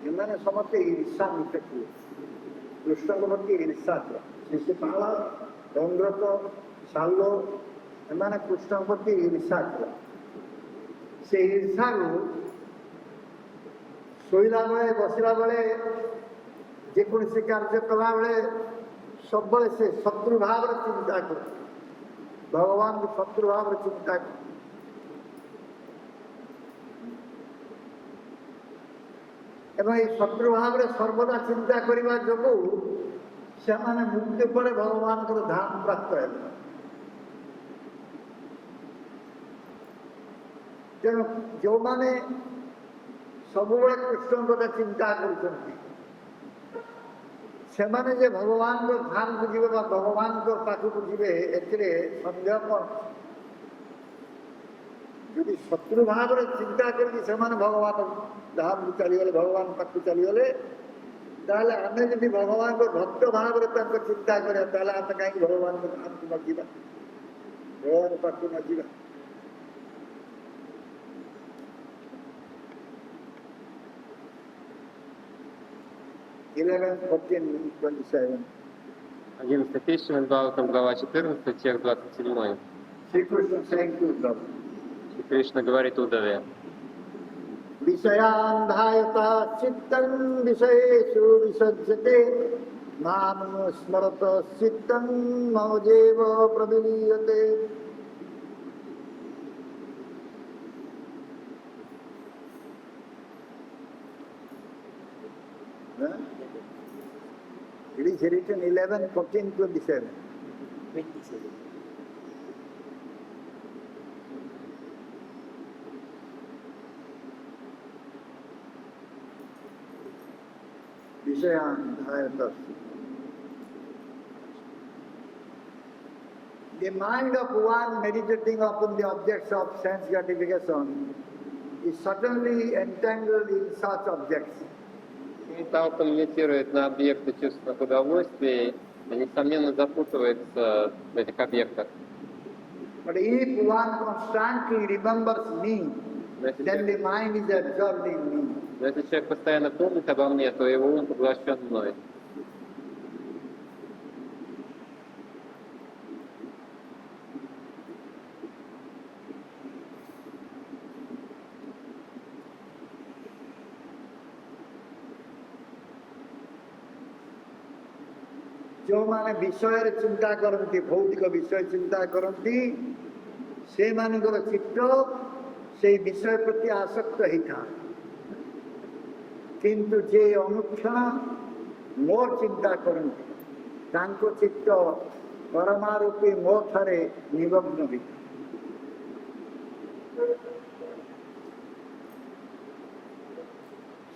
ଏମାନେ ସମସ୍ତେ ଈର୍ଷା ମିଶିଥିଲେ, କୃଷ୍ଣଙ୍କ ପ୍ରତି ଈର୍ଷା ଥିଲା। ଶିଶୁପାଳ, ଚନ୍ଦ୍ରକ, ଶାଲ ଏମାନେ କୃଷ୍ଣଙ୍କ ପ୍ରତି ଈର୍ଷା ଥିଲା। ସେ ଈର୍ଷାରୁ ଶୋଇଲା ବେଳେ ବସିଲା ବେଳେ ଯେକୌଣସି କାର୍ଯ୍ୟ କଲାବେଳେ ସବୁବେଳେ ସେ ଶତ୍ରୁ ଭାବରେ ଚିନ୍ତା କରେ, ଭଗବାନଙ୍କୁ ଶତ୍ରୁ ଭାବରେ ଚିନ୍ତା କରେ। ଏବଂ ଏହି ଶତ୍ରୁ ଭାବରେ ସର୍ବଦା ଚିନ୍ତା କରିବା ଯୋଗୁଁ ସେମାନେ ମୃତ୍ୟୁ ପରେ ଭଗବାନଙ୍କର ଧାମ ପ୍ରାପ୍ତ ହେବେ। ତେଣୁ ଯେଉଁମାନେ ସବୁବେଳେ କୃଷ୍ଣଙ୍କ କଥା ଚିନ୍ତା କରୁଛନ୍ତି ସେମାନେ ଯେ ଭଗବାନଙ୍କ ଧାମକୁ ଯିବେ ବା ଭଗବାନଙ୍କ ପାଖକୁ ଯିବେ ଏଥିରେ ସନ୍ଦେହ କ'ଣ? ଯଦି ଶତ୍ରୁ ଭାବରେ ଚିନ୍ତା କରିକି ସେମାନେ ଭଗବାନ ଧାମକୁ ଚାଲିଗଲେ, ଭଗବାନ ପାଖକୁ ଚାଲିଗଲେ, ତାହେଲେ ଆମେ ଯଦି ଭଗବାନଙ୍କ ଭକ୍ତ ଭାବରେ ତାଙ୍କ ଚିନ୍ତା କରିବା ତାହେଲେ ଆମେ କାହିଁକି ଭଗବାନଙ୍କ ଧାମକୁ ନ ଯିବା, ଭଗବାନ ପାଖକୁ ନ ଯିବା? Eleven, 14, 27. 11 стих, Бхагаватам, глава 14, текст 27. Sri Krishna saying to Uddhava, И Кришна говорит Удаве: Visayandhayata chittam visayesu visajjate mam smarata chittam maujeva praviliyate. It is written 11, 14, 27. 27. Visayandhayata. The mind of one meditating upon the objects of sense gratification is certainly entangled in such objects. Того, кто медитирует на объекты чувственных удовольствий, несомненно запутывается в этих объектах. But if one constantly remembers me, then the mind is absorbed in me. Но если человек постоянно помнит обо мне, то его ум поглощен мной. ଯେଉଁମାନେ ବିଷୟରେ ଚିନ୍ତା କରନ୍ତି, ଭୌତିକ ବିଷୟ ଚିନ୍ତା କରନ୍ତି, ସେମାନଙ୍କର ଚିତ୍ତ সেই বিষয়ের প্রতি আসক্ত ହେଇଥାନ୍ତି କିନ୍ତୁ ଯେ ଅନୁକ୍ଷଣ ମୋର ଚିନ୍ତା କରନ୍ତି ତାଙ୍କ ଚିତ୍ତ ପରମା ରୂପୀ ମୋ ଠାରେ ନିମଗ୍ନ ହୋଇଥାଏ।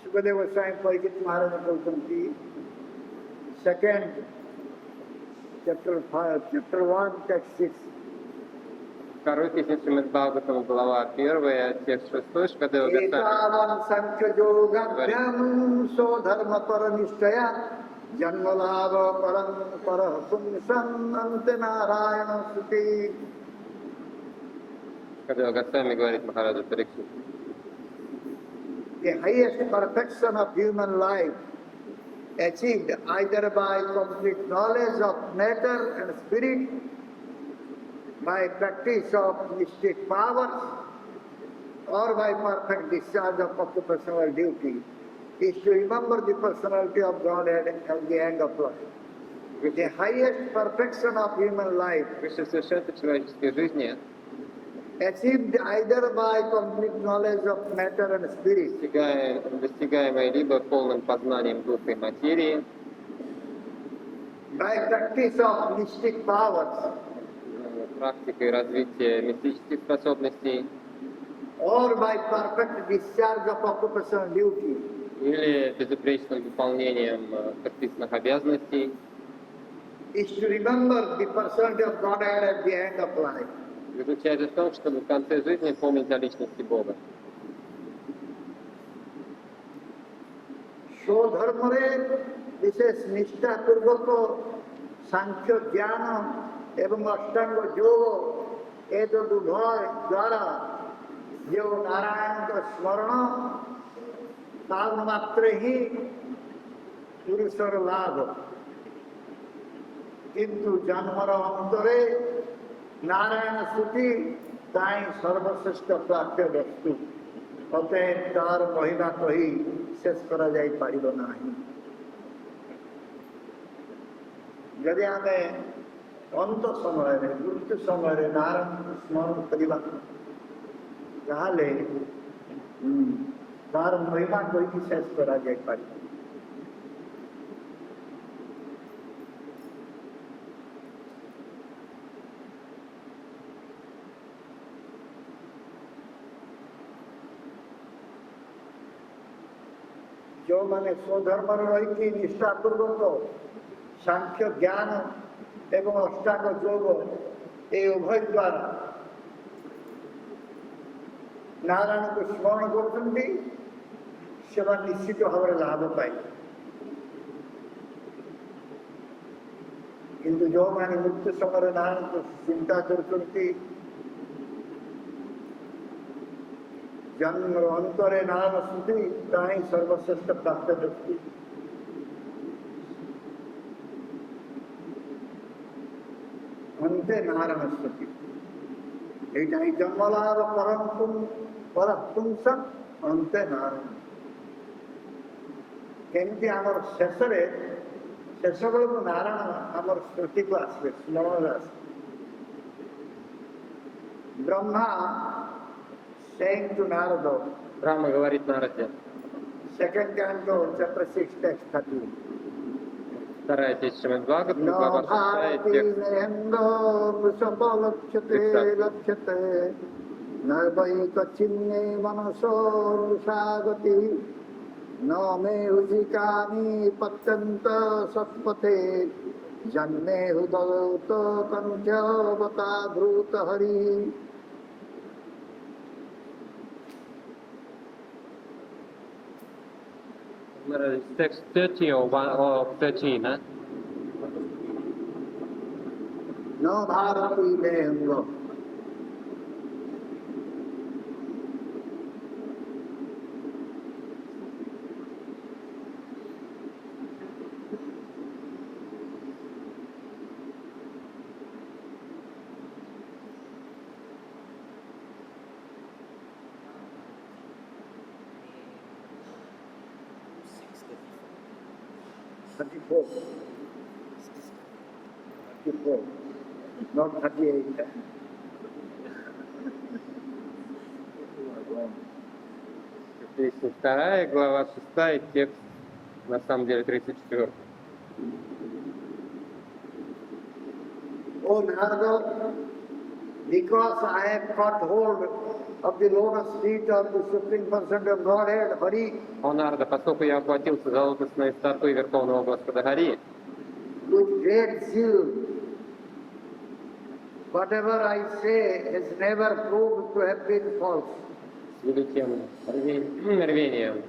सुखदेव गोस्वामी परिचित महाराज कहते सेकेंड चैप्टर 1 टेक्स्ट 6 Второй стих Шримад Бхагаватам, глава 1, текст 6, Шукадева Госвами एतावन् संख्य योगाभ्याम सो धर्म परनिष्ठया जन्मलाभ परं परः पुंसं अन्ते नारायण स्तुति। Шукадева Госвами говорит Махараджа Парикшиту. The highest perfection of human life achieved either by complete knowledge of matter and spirit, by practice of mystic powers, or by perfect discharge of occupational duty, is to remember the personality of Godhead at the end of life. The highest perfection of human life Высшее совершенство человеческой жизни achieved either by complete knowledge of matter and spirit, достигаемое либо полным познанием духа и материи, by practice of mystic powers, практикой развития мистических способностей, or by perfect discharge of occupational duty, или безупречным выполнением предписанных обязанностей, is to remember the personality of Godhead at the end of life. заключается в том, чтобы в конце жизни помнить о личности Бога. स्वधर्मरे विशेष निष्ठा पूर्वक सांख्य ज्ञान एवं अष्टांग योग एतदुभय द्वारा जो नारायण का स्मरण तान मात्र ही पुरुषर लाभ, किंतु जन्मर अंतरे नारायण स्तुति ताई सर्वश्रेष्ठ प्राप्य वस्तु, अतएव तार महिमा कही शेष करा जाई पारिब नाही। यदि आमे अंत समय मृत्यु समय नारायण स्मरण करवा ताहले तार महिमा कही शेष करा जाई पारिब। जो माने स्वधर्म रही निष्ठापूर्वक सांख्य ज्ञान एवं अष्टांग योग ये उभय द्वारा नारायण को स्मरण करते निश्चित भाव लाभ पाए, किंतु जो माने मृत्यु समय नारायण को चिंता करते जन्म अंतरे नारायण स्तुति ताई सर्वश्रेष्ठ प्राप्त व्यक्ति। अंते नारायण स्तुति एटा जन्मलाभ परम पुंसं अंते नारायण। केमती आमर शेष बेलू नारायण आमर स्मृति को आसवे स्मरण आस। Brahma saying to Narada, Брахма говорит Нараде, second canto, chapter 6, text 30. вторая часть Шримад Бхагаватам, No глава 6, bharati текст nendo vrishabhalakshate lakshate narvaika chinne manaso rusagati no me ujikami patyanta satpate janme hudalto kancha vata dhruta hari. text 30 or 13, huh? No bharati nendo. Not 38. 32 глава 6, текст на самом деле 34. O Narada, because I have caught hold of the lotus feet of the Supreme Person of Godhead, Hari, О Нарда, поскольку я охватился за лотосной статуей Верховного Господа Хари, with great zeal, whatever I say has never proved to have been false. с великим рвением,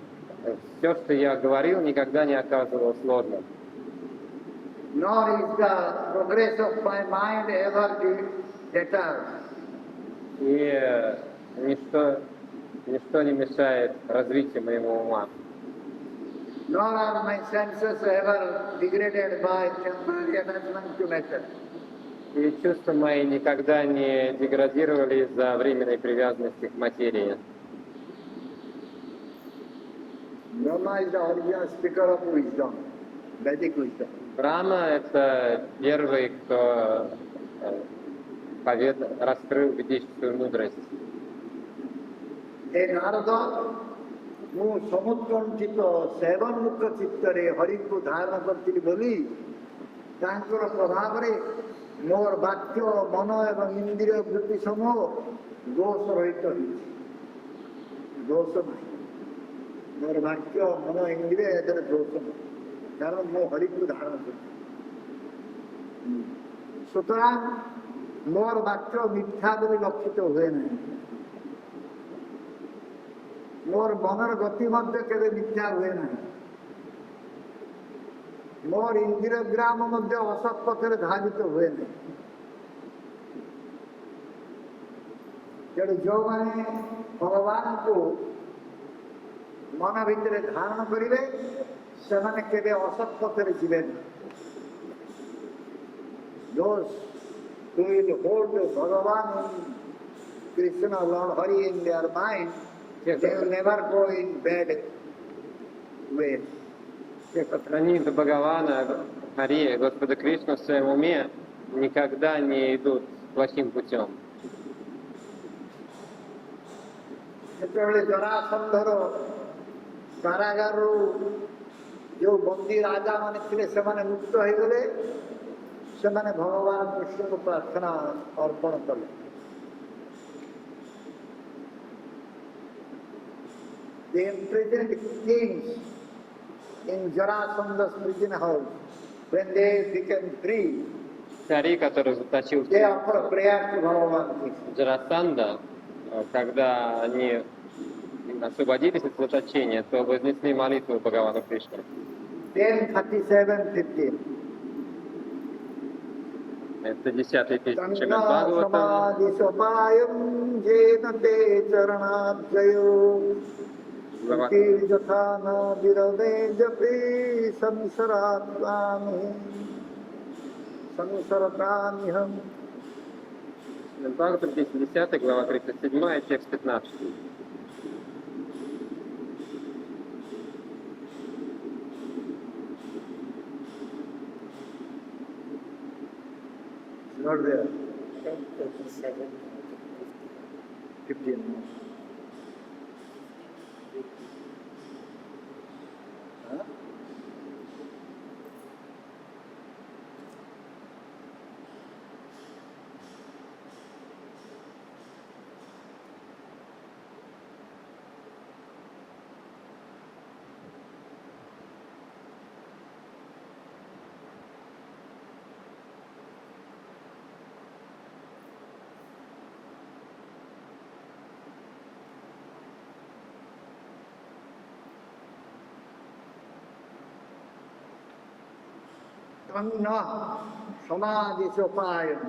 все, что я говорил, никогда не оказывалось ложным. Nor is the progress of my mind ever deterred. И ничто не мешает развитию моего ума. Nor are my senses ever degraded by temporary attachment to matter. И чувства мои никогда не деградировали из-за временной привязанности к материи. Brahma is the original speaker of wisdom, Vedic wisdom. Брахма — это первый, кто раскрыл ведическую мудрость. ଏ ନାରଦ ମୁଁ ସମୁତ୍କଣ୍ଠିତ ସେବନ୍ମୁଖ ଚିତ୍ତରେ ହରିଙ୍କୁ ଧାରଣ କରିଥିଲି ବୋଲି ତାଙ୍କର ପ୍ରଭାବରେ ମୋର ବାକ୍ୟ ମନ ଏବଂ ଇନ୍ଦ୍ରିୟ ବୃତ୍ତି ସମୂହ ଦୋଷ ରହିତ ହୋଇଛି। ଦୋଷ ନାହିଁ, ମୋର ବାକ୍ୟ ମନ ଇନ୍ଦ୍ରିୟ ଏଥିରେ ଦୋଷ ନାହିଁ, କାରଣ ମୁଁ ହରିଙ୍କୁ ଧାରଣ କରିଛି। ସୁତରାଂ ମୋର ବାକ୍ୟ ମିଥ୍ୟା ବୋଲି ଲକ୍ଷିତ ହୁଏ ନାହିଁ। ମୋର ମନର ଗତି ମଧ୍ୟ କେବେ ମିଥ୍ୟା ହୁଏ ନାହିଁ। ମୋର ଇନ୍ଦ୍ରିୟ ଗ୍ରାମ ମଧ୍ୟ ଅସତ୍ ପଥରେ ଧାବିତ ହୁଏ ନାହିଁ। ତେଣୁ ଯେଉଁମାନେ ଭଗବାନଙ୍କୁ ମନ ଭିତରେ ଧାରଣ କରିବେ ସେମାନେ କେବେ ଅସତ୍ ପଥରେ ଯିବେ ନାହିଁ। Those who will hold Bhagavan, Krishna, Lord Hari in their mind, they will never go in bad way. Те, кто хранит Бхагавана, Хари, Господа Кришну в своем уме, никогда не идут плохим путем. ଯେତେବେଳେ ଜରାସନ୍ଧର କାରାଗାରରୁ ଯେଉଁ ବନ୍ଦୀ ରାଜାମାନେ ଥିଲେ ସେମାନେ ମୁକ୍ତ ହୋଇଗଲେ, ସେମାନେ ଭଗବାନ କୃଷ୍ଣଙ୍କୁ ପ୍ରାର୍ଥନା ଅର୍ପଣ କଲେ। The imprisoned kings in Jarasandha's prison house, when they became free, Цари, который заточил they offered prayer to Bhagavan Krishna. Джарасанда, когда они освободились от заточения, то вознесли молитву Бхагавану Кришне. 10:37:15. Это 10-й песня Tanna Шримад Бхагаватам. samadhi sopayam jena te charanabjayo Глава kirjathana virade japi samsaratami Бхагаватам, песня 10, глава 37, текст 15. not there. 37. 15. Huh? Tanna samadhi sopayam.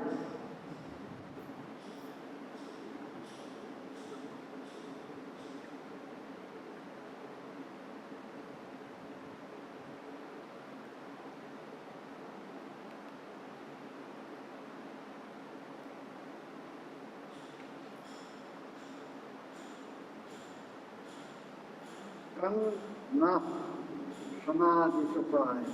Tanna samadhi sopayam.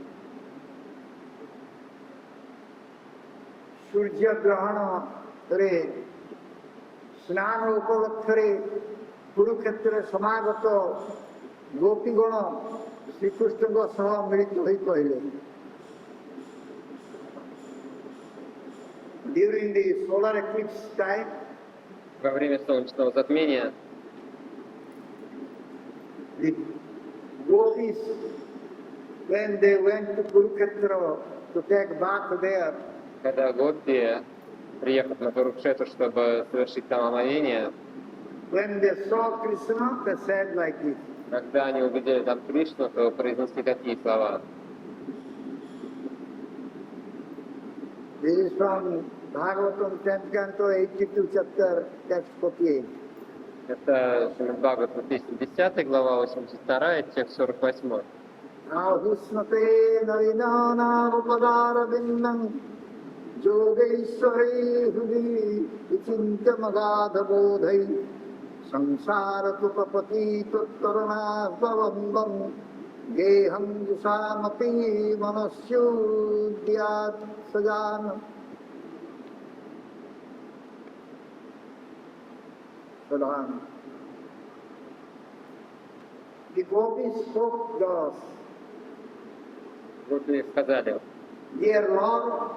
ସୂର୍ଯ୍ୟ ଗ୍ରହଣରେ ସ୍ନାନ ଉପଲକ୍ଷରେ କୁରୁକ୍ଷେତ୍ରରେ ସମାଗତ ଗୋପୀଗଣ ଶ୍ରୀକୃଷ୍ଣଙ୍କ ସହ ମିଳିତ ହୋଇ କହିଲେ, during the solar eclipse time, Во время солнечного затмения the gopis, when they went to Kurukshetra to take bath there, когда гопи, приехав на Курукшетру, чтобы совершить там омовение, when they saw Krishna, they said like this, когда они увидели там Кришну, то произнесли такие слова. this is from Bhagavatam 10th canto 82 chapter, text 48. Это Шримад Бхагаватам, 10 глава, 82, текст 48. Ahusmate narinanarupadarabindam yogeishware hudi vichintya magadhabodhai samsaratupapati tuttarana bhavambam geham jusamati manasyudyat sajana. Sadhana. The gopis spoke thus, Гопи сказали, dear Lord,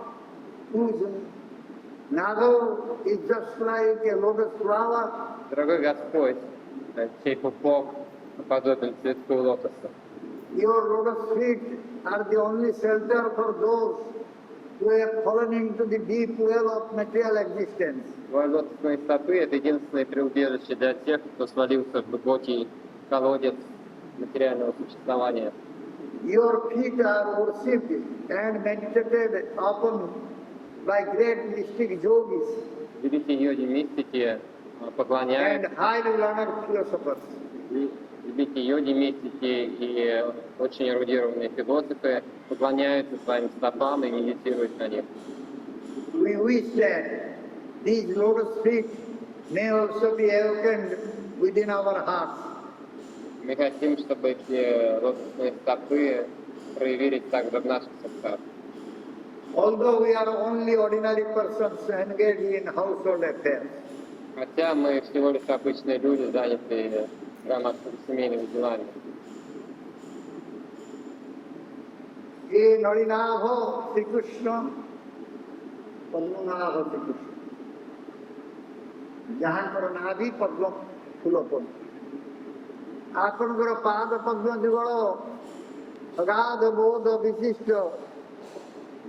whose nozzle is just like a lotus flower, дорогой Господь, чей пупок подобен цветку лотоса. your lotus feet are the only shelter for those who have fallen into the deep well of material existence. Твои лотосные стопы — это единственное приубежище для тех, кто свалился в глубокий колодец материального существования. Your feet are worshipped and meditated upon by great mystic yogis Великие йоги мистики and поклоняются, highly learned philosophers. великие йоги мистики и очень эрудированные философы поклоняются своим стопам и медитируют на них. We wish that these lotus feet may also be awakened within our hearts. Мы хотим, чтобы эти лотосные стопы проявились также в наших сердцах. Although we are only ordinary persons engaged in household affairs, Хотя мы всего лишь обычные люди, занятые домашними семейными делами. ye Narinabha Sri Krishna, Padmanabha Sri Krishna. ଯାହାଙ୍କର ନାଭି ପଦ୍ମ ଫୁଲ ପରି ଆପଣଙ୍କର ପାଦ ପଦ୍ମ ଯୁଗଳ ଅଗାଧ ବୋଧ ବିଶିଷ୍ଟ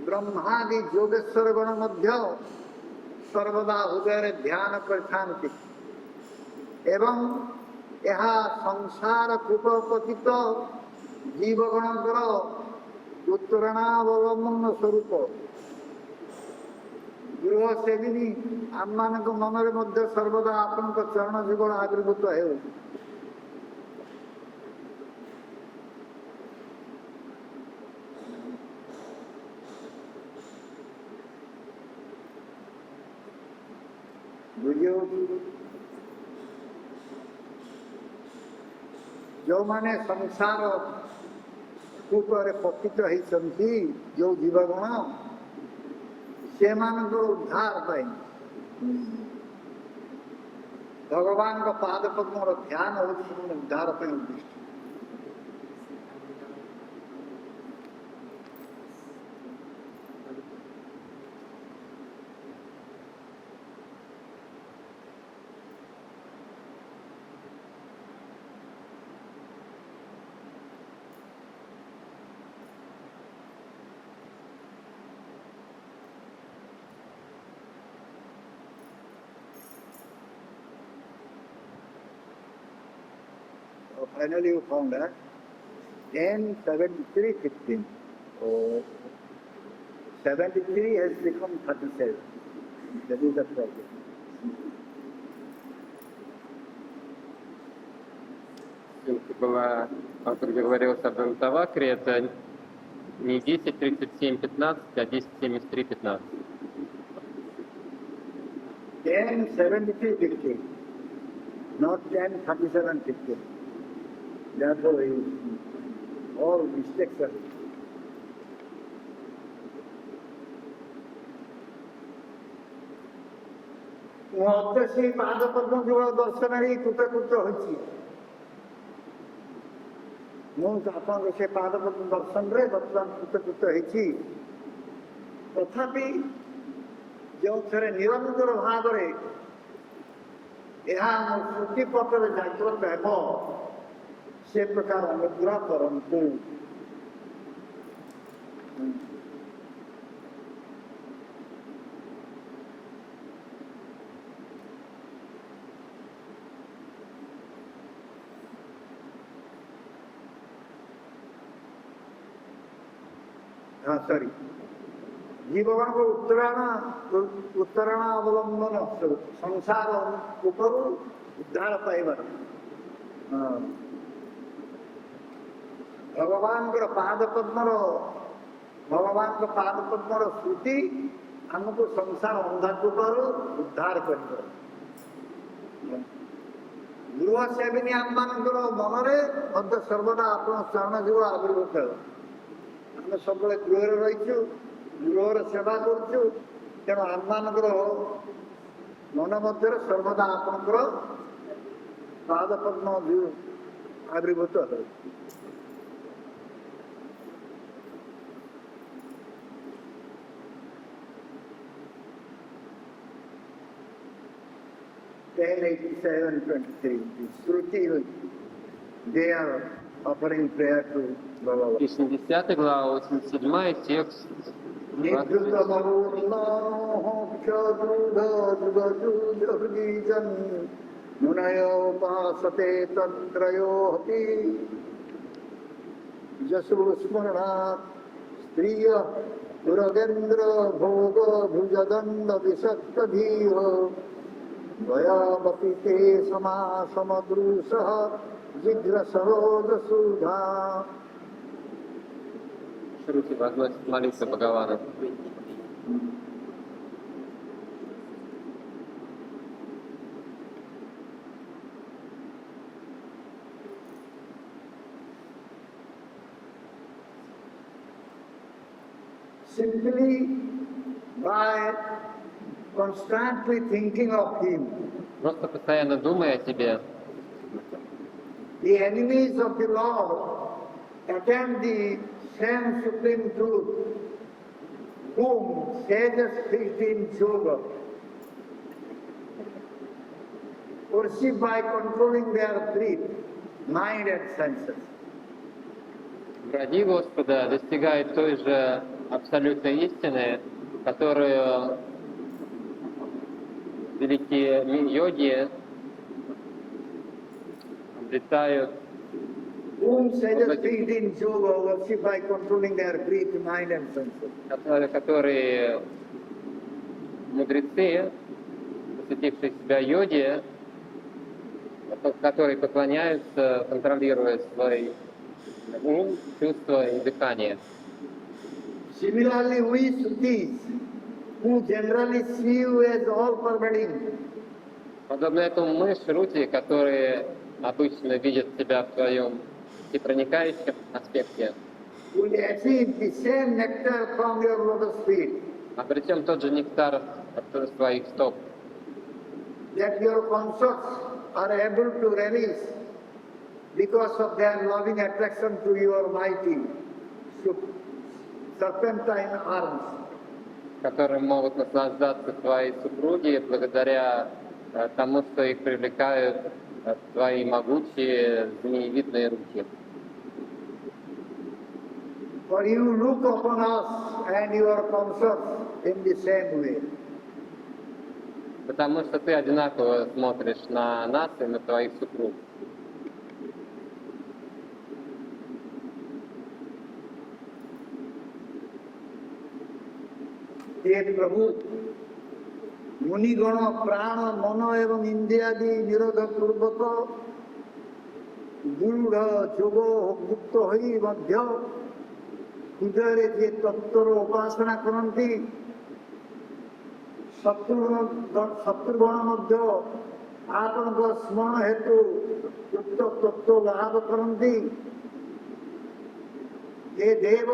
ବ୍ରହ୍ମାଦି ଯୋଗେଶ୍ୱର ଗଣ ମଧ୍ୟ ସର୍ବଦା ହୃଦୟରେ ଧ୍ୟାନ କରିଥାନ୍ତି ଏବଂ ଏହା ସଂସାର କୂପପତିତ ଜୀବଗଣଙ୍କର ଉତ୍ତରଣାବଲମ୍ବନ ସ୍ୱରୂପ। ଗୃହ ସେବିନୀ ଆମମାନଙ୍କ ମନରେ ମଧ୍ୟ ସର୍ବଦା ଆପଣଙ୍କ ଚରଣ ଯୁଗଳ ଆବିର୍ଭୂତ ହେଉ। ଯେଉଁମାନେ ସଂସାର କୂପରେ ପତିତ ହେଇଛନ୍ତି, ଯେଉଁ ଜୀବଗଣ ସେମାନଙ୍କର ଉଦ୍ଧାର ପାଇଁ ଭଗବାନଙ୍କ ପାଦ ପଦ୍ମର ଧ୍ୟାନ ହେଉଛି ସେମାନେ ଉଦ୍ଧାର ପାଇଁ ଉଦ୍ଦିଷ୍ଟ। Finally, you found that 10:73:15. Oh, 73 has become 37. That is the problem. Ссылка была, автор говорился об Антавакре, это не 10:37:15, а 10:73:15. 10:73:15, not 10:37:15. Therefore, all mistakes are. ମତେ ସେଇ ପାଦ ପଦ୍ମ ଯୁଗ ଦର୍ଶନରେ କୃତକୃତ ହୋଇଛି। ମୁଁ ଆପଣଙ୍କ ସେ ପାଦ ପଦ୍ମ ଦର୍ଶନରେ ବର୍ତ୍ତମାନ କୃତକୃତ ହେଇଛି। ତଥାପି ଯେଉଁଥିରେ ନିରନ୍ତର ଭାବରେ ଏହା ମୋ ସ୍ମୃତି ପଥରେ ଜାଗ୍ରତ ହେବ, ସେ ପ୍ରକାର ଅନୁଗ୍ରହ କରନ୍ତୁ। हाँ सॉरी जीवन को उत्तरायण अवलंबन संसार ऊपर उद्धार पाइबार भगवान पाद पद्मर श्रुति आमको संसार अंधाकूटर उद्धार कर गृह सेविनी आम मान मनरे सर्वदा आप चरण जीव आविर्भूत आम सब गृह रहीचु गृहर सेवा करुचु तेणु आम मान मन मध्य सर्वदा आपणकर पाद पद्म आविर्भूत हो। Shruti, they are offering prayer to Baba. 80 глава, 87 текст. 20. मुनयो पासते तत्रयोऽपि जसुस्मरणात् स्त्रिय पुरगेन्द्र भोग भुजदण्ड विषक्तधीः द्वयावपि ते समासमदृशः जिघ्रसरोजसुधा। Шрути возносит молитву Бхагавана. Simply by constantly thinking of him, Просто постоянно думай о себе. the enemies of the Lord attempt the same supreme truth, whom sages fixed in yoga, perceive by controlling their breath, mind and senses. Враги Господа достигают той же абсолютной истины, которую великие йоги обретают, Whom sages fixed in yoga worship by controlling their breath, mind and senses. которые мудрецы, посвятившие себя йоге, которые поклоняются, контролируя свой ум, чувства и дыхание. Similarly, we Srutis, who generally see you as all-pervading, Подобно этому мы, шрути, которые обычно видят себя в своем всепроникающем аспекте, will achieve the same nectar from your lotus feet, обретем тот же нектар от своих стоп, that your consorts are able to relish because of their loving attraction to your mighty serpentine arms. которым могут наслаждаться твои супруги благодаря тому, что их привлекают твои могучие змеевидные руки. For you look upon us and your consorts in the same way. Потому что ты одинаково смотришь на нас и на твоих супруг. हे प्रभु, मुनिगण प्राण मन एवं इंद्रियादि निरोध पूर्वक दृढ़ जोग मुक्त होई मध्य हृदय जे तत्वर उपासना करती शत्रुगण मध्य आपण स्मरण हेतु उक्त तत्व लाभ करती हे देव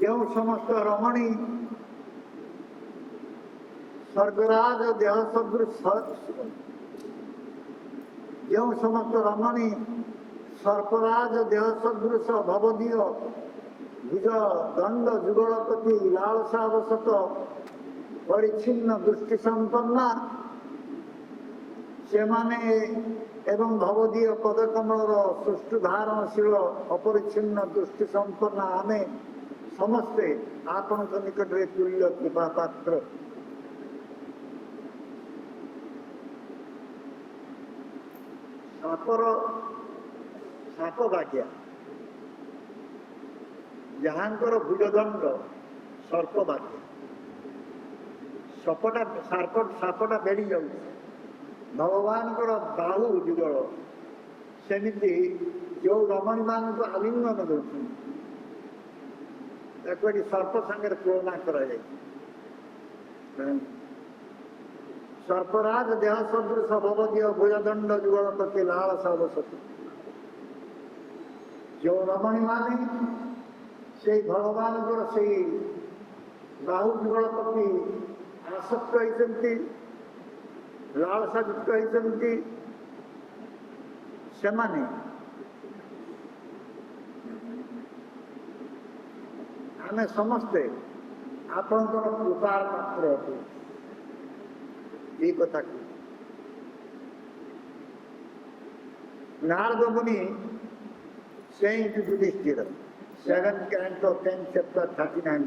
जो समस्त रमणी ସ୍ୱର୍ଗରାଜ ଦେହ ସଦୃଶ ଯେଉଁ ସମସ୍ତ ରମଣୀ ସର୍ପରାଜ ଦେହ ସଦୃଶ ଭବଦୀୟ ଭୁଜ ଦଣ୍ଡ ଯୁଗଳ ପ୍ରତି ଲାଳସାବଶତ ପରିଚ୍ଛିନ୍ନ ଦୃଷ୍ଟି ସମ୍ପନ୍ନା ସେମାନେ ଏବଂ ଭବଦୀୟ ପଦକମଳର ସୃଷ୍ଟି ଧାରଣଶୀଳ ଅପରିଚ୍ଛିନ୍ନ ଦୃଷ୍ଟି ସମ୍ପନ୍ନ ଆମେ ସମସ୍ତେ ଆପଣଙ୍କ ନିକଟରେ ତୁଲ୍ୟ କୃପା ପାତ୍ର। ସାପ ବାକ୍ୟା ଯାହାଙ୍କର ଭୁଜଦଣ୍ଡ ସର୍ପ ବାକ୍ୟା ସାପଟା ବେଢ଼ି ଯାଉଛି, ଭଗବାନଙ୍କର ବାହୁ ଯୁଗଳ ସେମିତି ଯେଉଁ ରମଣୀମାନଙ୍କୁ ଆଲିଙ୍ଗନ ଦେଉଛନ୍ତି ତାକୁ ଏଠି ସର୍ପ ସାଙ୍ଗରେ ତୁଳନା କରାଯାଇଛି। ସର୍ପରାଜ ଦେହ ସଦୃଶ ଭବଦୀୟ ଭୁଜଦଣ୍ଡ ଯୁଗଳ ପ୍ରତି ଲାଳସା ବସତି ଯେଉଁ ରମଣୀମାନେ ସେଇ ଭଗବାନଙ୍କର ସେଇ ବାହୁ ଯୁଗଳ ପ୍ରତି ଆସକ୍ତ ହେଇଛନ୍ତି, ଲାଳସାଯୁକ୍ତ ହେଇଛନ୍ତି, ସେମାନେ ଆମେ ସମସ୍ତେ ଆପଣଙ୍କର କୃପାର ପାତ୍ର ଅଟୁ। এই কথা নারদ মুনি saying to Yudhishthira, 7th canto, 10th chapter, 39.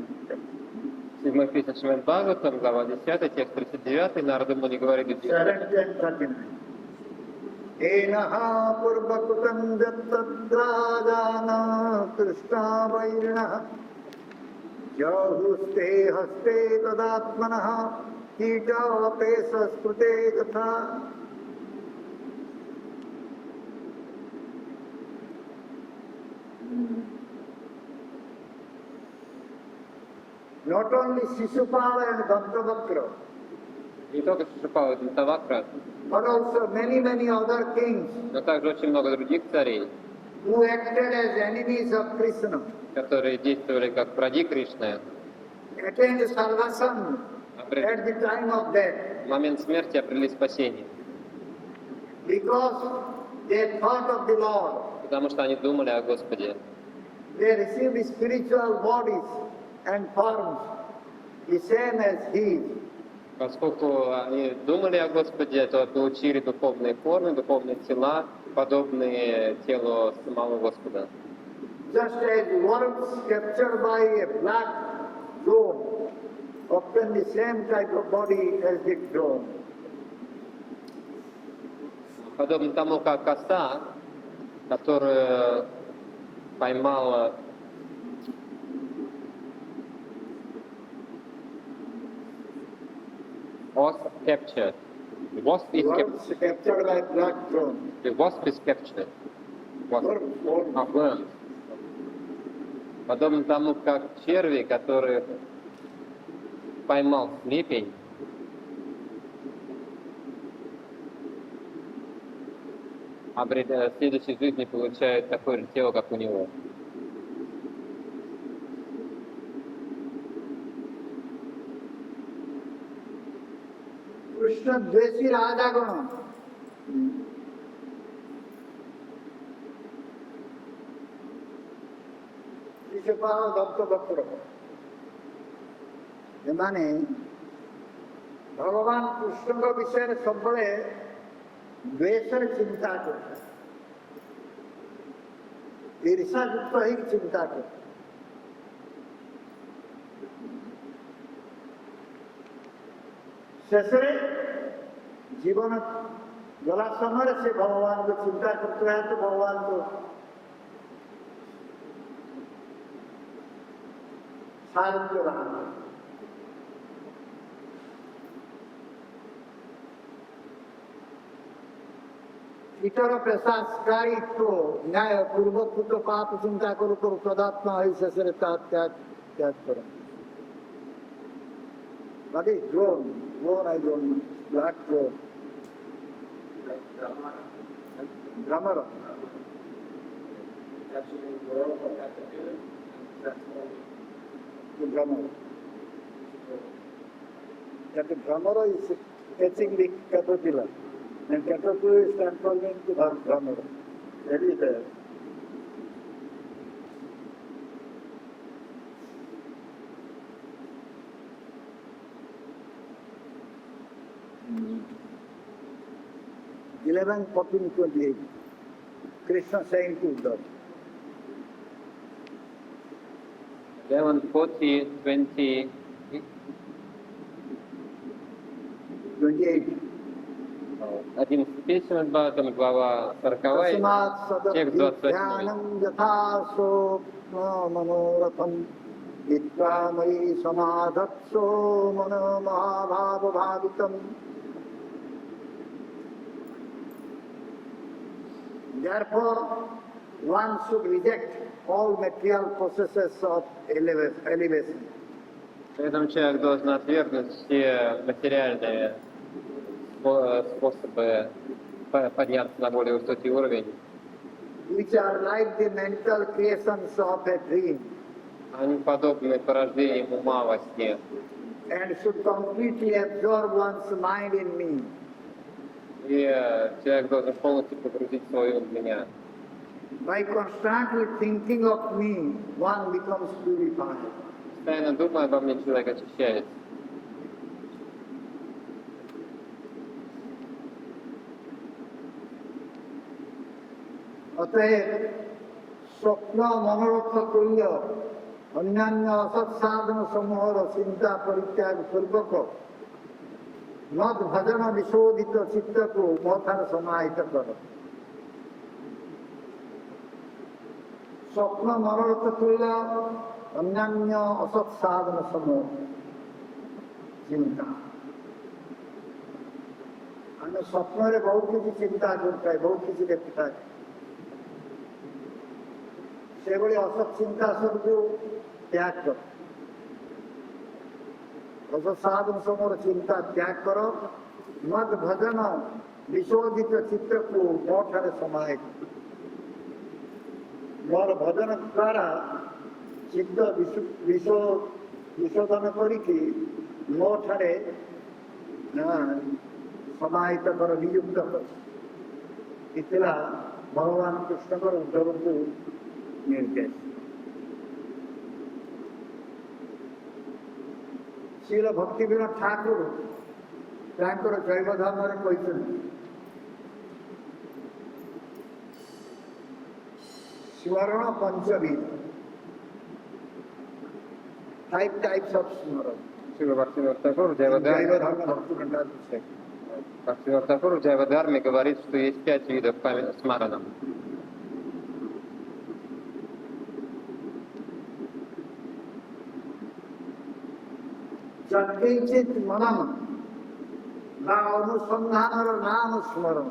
Седьмой песня Шримад Бхагаватам, глава 10, текст 39, Нарада Муни говорит Юдхистхире. 7th and 39. Enaha purvakutam jattadradana krishna vairinaha jahuste haste tadatmanaha कीटा पे संस्कृते कथा। Not only Shishupala and Dantavakra, Не только Шишупала и Дантавакра, but also many other kings но также очень много других царей, who acted as enemies of Krishna, которые действовали как враги Кришны, attained salvation at the time of death, в момент смерти обрели спасение, because they thought of the Lord. потому что они думали о Господе. They received spiritual bodies and forms the same as His. Поскольку они думали о Господе, то получили духовные формы, духовные тела, подобные телу самого Господа. Just as worms captured by a black drone obtain the same type of body as the drone. Подобно тому, как коса, которую поймала wasp captured. Wasp is Worms captured by black drone. The wasp is captured. Wasp. Worms. Подобно тому, как черви, который поймал слепень, а в следующей жизни получает такое же тело, как у него. Krishna Dvesi Radagana. Shishupala Dantavakra. ଏମାନେ ଭଗବାନ କୃଷ୍ଣଙ୍କ ବିଷୟରେ ସବୁବେଳେ ଦ୍ୱେଷରେ ଚିନ୍ତା କରୁଛନ୍ତି, ଈର୍ଷାଯୁକ୍ତ ହେଇକି ଚିନ୍ତା କରୁଛନ୍ତି। ଶେଷରେ ଜୀବନ ଗଲା ସମୟରେ ସେ ଭଗବାନଙ୍କୁ ଚିନ୍ତା କରୁଥିବା ହେତୁ ଭଗବାନଙ୍କୁ ସାହାଯ୍ୟ ଲାଭ। इतर प्रशासकारी तो न्याय पूर्वक तो पाप चिंता करो करो तदात्मा ऐसे से त्याग त्याग करो। What is drone? Drone I don't know. Black drone. Grammar. Grammar. that the Brahmara is catching the caterpillar, and caterpillar is transforming into Brahmara. That is the mm. 11, 14, 28. Krishna saying to Uddhava. 11, 40, 20, 28. 11 письма Бхагаватам, глава 40, Tasmat текст sadadhyānam 28. yatha sopna manoratham Vitva mai samadhatso mana mahabhava bhavitam. Therefore, one should reject all material processes of elevation. Поэтому человек должен отвергнуть все материальные способы подняться на более высокий уровень, Which are like the mental creations of a dream, они подобны порождениям ума во сне, and should completely absorb one's mind in me. и человек должен полностью погрузить свой ум в меня. By constantly thinking of me, one becomes purified. Постоянно думая обо мне, человек очищается. অতএব স্বপ্ন মনোরথ করিল অন্যান্য অসৎ সাধন সমূহর চিন্তা পরিত্যাগ পূর্বক মদ ভজন বিশোধিত চিত্তকু মথার সমাহিত কর। স্বপ্ন মনোরথ করিল অন্যান্য অসৎ সাধন সমূহ চিন্তা। ଆମେ ସ୍ୱପ୍ନରେ ବହୁତ କିଛି ଚିନ୍ତା କରୁଥାଏ, ବହୁତ କିଛି ଦେଖୁଥାଏ। ସେଭଳି ଅସତ୍ ଚିନ୍ତା ସବୁକୁ ତ୍ୟାଗ କର। ଅସତ୍ ସାଧନ ସମୂହର ଚିନ୍ତା ତ୍ୟାଗ କର। ମଦ୍ ଭଜନ ବିଶୋଧିତ ଚିତ୍ତକୁ ମୋ ଠାରେ ସମାହିତ। ମୋର ଭଜନ ଦ୍ୱାରା ଚିତ୍ତ ବିଶୋଧନ କରିକି ମୋ ଠାରେ ସମାହିତ କର, ନିଯୁକ୍ତ କର। ଇଥିଲା ଭଗବାନ କୃଷ୍ଣଙ୍କର ଉଦ୍ଧବଙ୍କୁ ନିର୍ଦ୍ଦେଶ। ଶ୍ରୀଲ ଭକ୍ତିବିନୋଦ ଠାକୁର ତାଙ୍କର ଜୈବ ଧର୍ମରେ କହିଛନ୍ତି, ସ୍ମରଣ ପଞ୍ଚବିଧ, 5 types of ସ୍ମରଣ। Шила Бхактивинода Тхакур в ଜୈବ Джайвадхарме ଧର୍ମ ଭକ୍ତିବିନୋଦ Бхактивинода Тхакур в Джайвадхарме говорит, что есть 5 видов смарана. যৎকিঞ্চিৎ মনম বা অনুসন্ধানর নাম স্মরণ।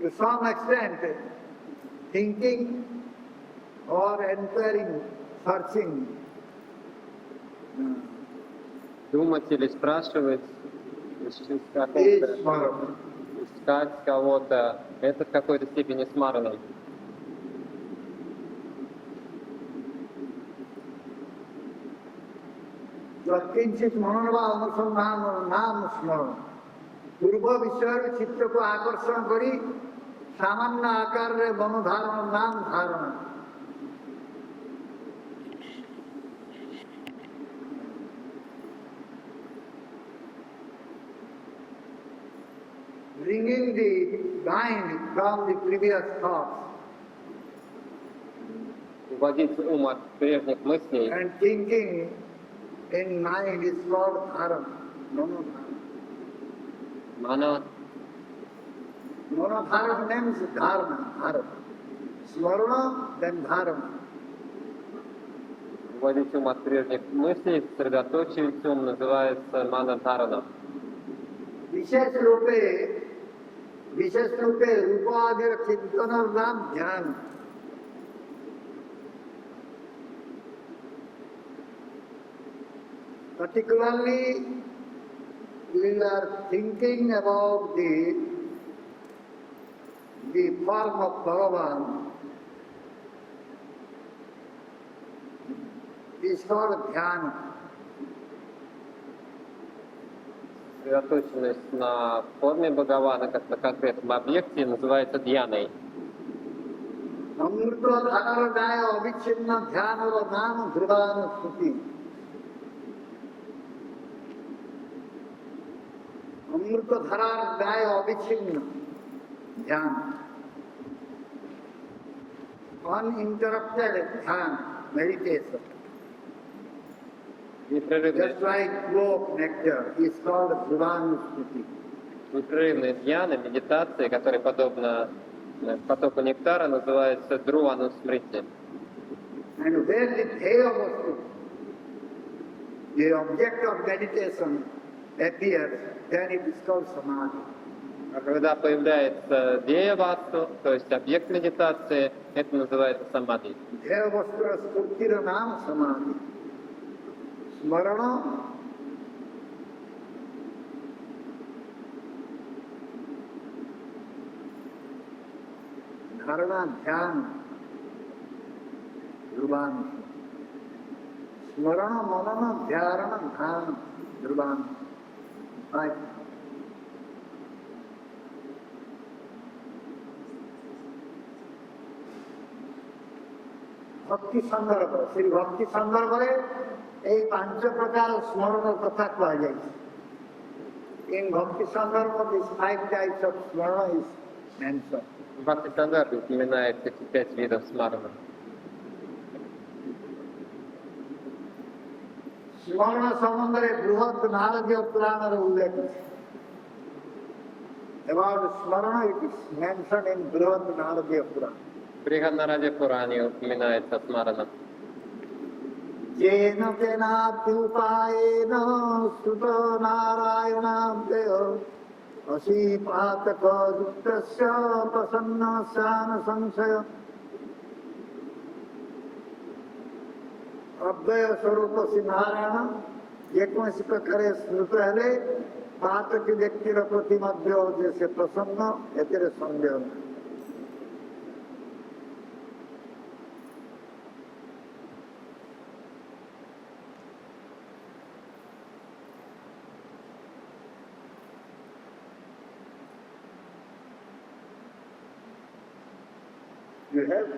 To some extent, thinking or inquiring, searching, Думать или спрашивать, is smart. искать кого-то, это в какой-то степени смарана. যৎকিঞ্চিৎ মনন বা অনুসন্ধানর নাম স্মরণ। পূর্ব বিষয়ের চিত্তকে আকর্ষণ করি সামান্য আকারে মনোধারণ নাম ধারণা। Bringing the mind from the previous thoughts Уводить ум от прежних мыслей and thinking in mind is called dharana, monodharana. Мана. Monodharana means dharana, dharana. Smarana, then dharana. Уводить ум от прежних мыслей, сосредоточивать ум называется манадхарана. বিশেষ রূপে রূপাদির চিন্তনের নাম ধ্যান। Particularly, we are thinking about the form of Bhagavan. is called dhyana. Сосредоточенность на форме Бхагавана, как на конкретном объекте, называется дьяной. Amrita dhara daya avichinna dhyanara nam dhruvana stuti. Amrita dhara daya avichinna dhyana. Uninterrupted dhyana, meditation. Непрерывный, Just like flow of nectar is called dhruvana stuti. непрерывная дьяна, медитация, которая подобна потоку нектара, называется Друвану Смрити. And where the dheya vastu, the object of meditation appears, then it is called samadhi. А когда появляется дея васту, то есть объект медитации, это называется самадхи. Dheya vastura spurtira nam samadhi. Smarana dharana dhyana dhruvana. Smarana manana dhyarana dhyana dhruvana. Right. ভক্তি সন্দর্ভ শ্রী ভক্তি সন্দর্ভে এই পাঁচ প্রকার স্মরণ কথা কুহযাইছে in ভক্তি সন্দর্ভ this five types of স্মরণ is mention В Бхакти Сандarbе упоминается эти 5 видов смарана. স্মরণ সম্বন্ধে বৃহৎ নারদীয় পুরাণের উল্লেখ আছে About স্মরণ ইট ইজ মেনশন ইন বৃহৎ নারদীয় পুরাণ В Бриханараде Пуране упоминается смарана. येन केनाप्युपायेन स्तुत नारायणाभ्यय असीपातकयुक्तस्य प्रसन्नस्यान संशय अव्यय स्वरूप श्री नारायण ଯେକୌଣସି ପ୍ରକାରେ ସ୍ମୃତ ହେଲେ ପାତକ ବ୍ୟକ୍ତିର ପ୍ରତି ମଧ୍ୟ ଯେ ସେ ପ୍ରସନ୍ନ ଏଥିରେ ସନ୍ଦେହ ନାହିଁ You have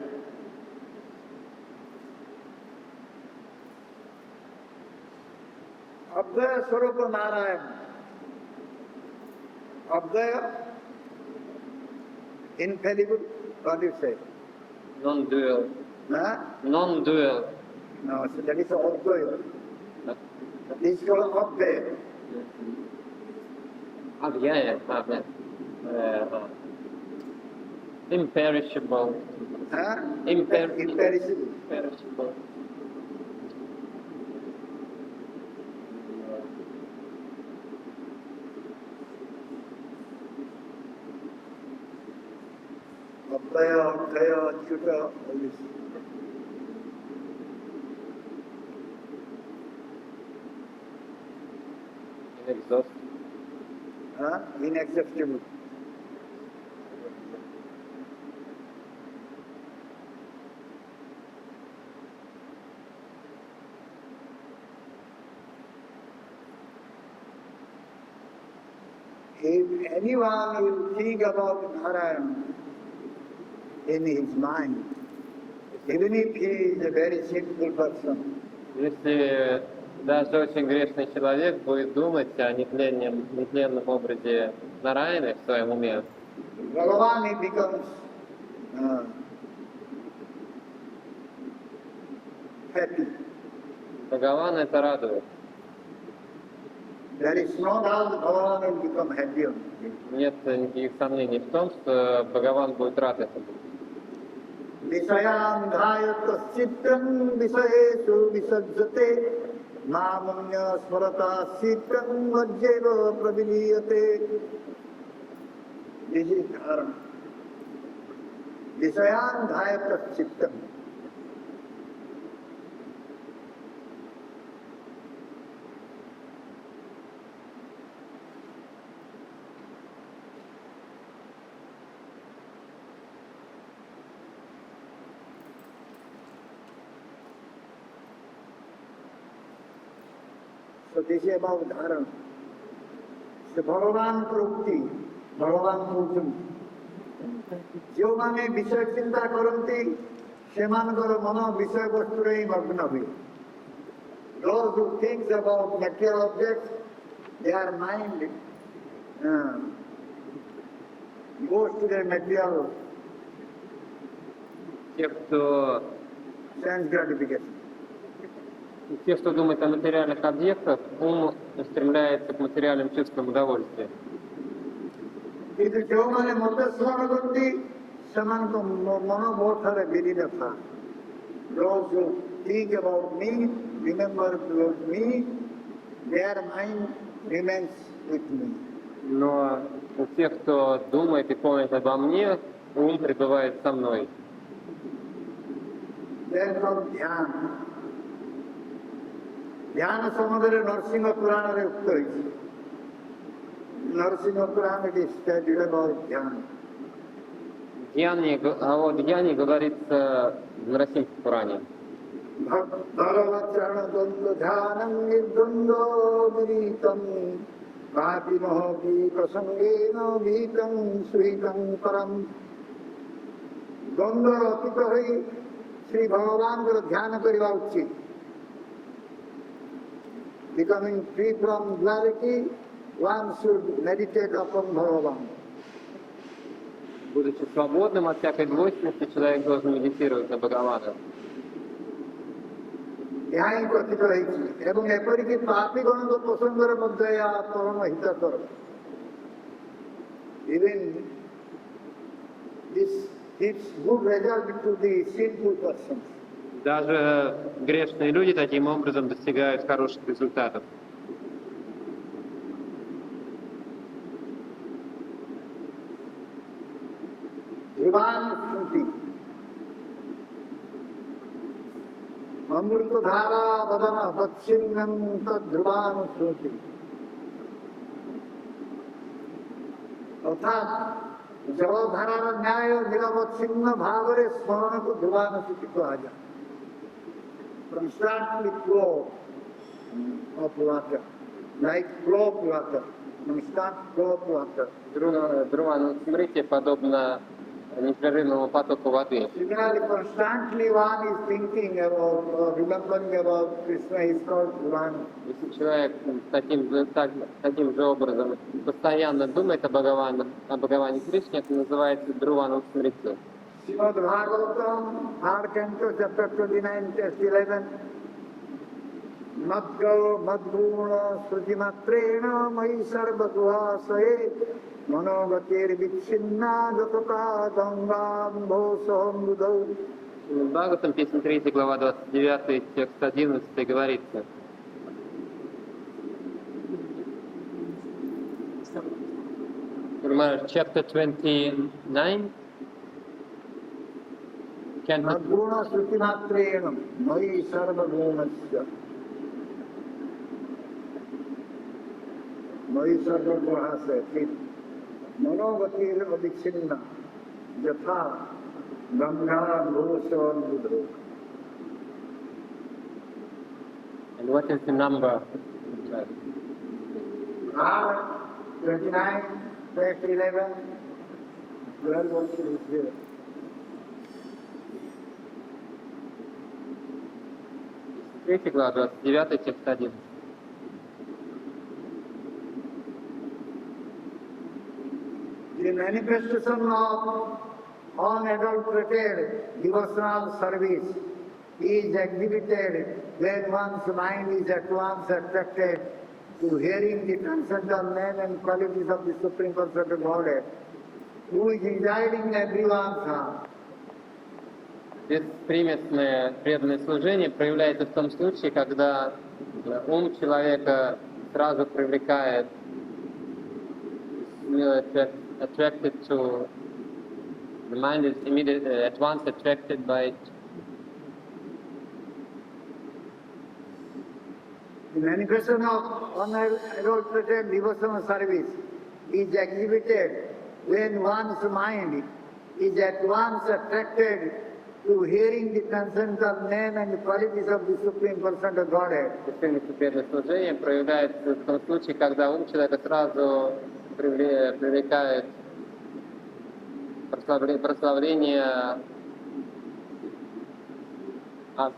Abdaya Swarupa Narayan. Abdaya, infallible, what do you say? Non-dual. Huh? Non-dual. No, so that is Abdaya. This is called Abdaya. Abhyaya. Imperishable. Huh? Imperishable. Imperishable. Imperishable. Abdaya, Abdaya, Achyuta, all this. Inexhaustible. Huh? Inexhaustible. If anyone will think about Narayan in his mind, even if he is a very simple person, Если даже очень грешный человек будет думать о нетленном образе Нараяны в своем уме, Bhagavan he becomes happy. Бхагаван это радует. There is no doubt Bhagavan will become happy on him. Нет никаких сомнений в том, что Бхагаван будет рад этому. Visayandhaya kaschittam visayesu visajjate namanya smrata sittam vajjeva praviliyate. This is dharma. Visayandhaya kaschittam. So this is about dharana. So Bhagavan Prukti, Bhagavan Putum. ଯେଉଁମାନେ ବିଷୟ ଚିନ୍ତା କରନ୍ତି ସେମାନଙ୍କର ମନ ବିଷୟ ବସ୍ତୁରେ ହିଁ ମଗ୍ନ ହୁଏ. Those who think about material objects, their mind goes to their material Те, кто sense gratification. Те, кто думает о материальных объектах, ум устремляется к материальным чувствам удовольствия. କିନ୍ତୁ ଯେଉଁମାନେ ମତେ ସ୍ମରଣ କରନ୍ତି ସେମାନଙ୍କ ମନ ମୋ ଠାରେ ବିলীନ ଥାଏ. Those who think about me, remember about me, their mind remains with me. Но у тех, кто думает и помнит обо мне, ум пребывает со мной. Then comes ଧ୍ୟାନ. ଧ୍ୟାନ ସମ୍ବନ୍ଧରେ ନରସିଂହ ପୁରାଣରେ ଉକ୍ତ ହୋଇଛି. ନରସିଂହ ପୁରାଣ it is studied about ଧ୍ୟାନ. А о дьяне говорится в Нарасимха Пуране. भगवच्चरण द्वन्द्व ध्यानं निर्द्वन्द्वो विदितं पापिनः की प्रसंगेन भीतं सुहितं परम्. द्वन्द्व अतीत होई श्री भगवान को ध्यान करवा उचित. Becoming free from duality, one should meditate upon Bhagavan. Будучи свободным от всякой двойственности, человек должен медитировать на Бхагавана. ଏହା ହିଁ କଥିତ ହେଇଛି ଏବଂ ଏପରିକି ପାପୀ ଗଣଙ୍କ ପ୍ରସଙ୍ଗରେ ମଧ୍ୟ ଏହା ପରମ ହିତକର. Even this gives good result to the sinful persons. Даже грешные люди таким образом достигают хороших результатов. ध्रुवान स्मृति अमृत धारा वदन वत्सिन्नं तद्ध्रुवान स्मृति. अर्थात जलधारार न्याय निरवच्छिन्न भावरे स्मरण को ध्रुवान स्मृति कुहाଯାଏ. Constantly flow of water, like flow of water, constant flow of water. Друвана Смрити подобно непрерывному потоку воды. Similarly, constantly one is thinking about or remembering about Krishna is called Dhruvan. Если человек таким же образом постоянно думает о Бхагаване Кришне, это называется Друвану Смрити. Srimad Bhagavatam, 3rd canto, chapter 29, text 11. Madgal madguna srujimatrena mai sarvadvasaye manogatir vichinna gatata gangam bhosam budau. Бхагаватам, песня 3, глава 29, текст 11 говорится. Chapter 29. Madguna srujimatrena mai sarvadgunasya mai sarvadvasaye manogatir vichinna yatha gangam bhosam budau. And what is the number? 29, text 11. 12 also is there. Третья глава, 29, текст 11. The manifestation of unadulterated devotional service is exhibited when one's mind is at once attracted to hearing the transcendental name and qualities of the Supreme Personality of Godhead, who is residing in everyone's heart. Беспримесное преданное служение проявляется в том случае, когда ум человека сразу привлекает, attracted to, the mind is immediately at once attracted by it. The manifestation of unadulterated devotional service is exhibited when one's mind is at once attracted to hearing the transcendental name and qualities of the Supreme Person of Godhead. Священное судебное служение проявляется в том случае, когда ум человека сразу привлекает прославление,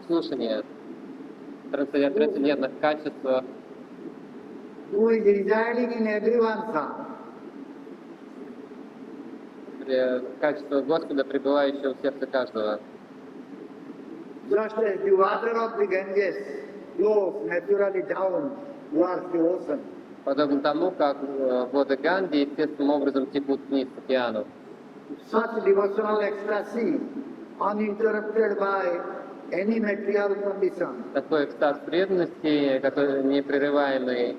слушание трансцендентных качеств, Who is residing in everyone's heart. качество Господа, пребывающего в сердце каждого. Just as the water of the Ganges flows naturally down towards the ocean, Подобно тому, как воды Ганги естественным образом текут вниз к океану. such devotional ecstasy, uninterrupted by any material condition, Такой экстаз преданности, который не прерываемый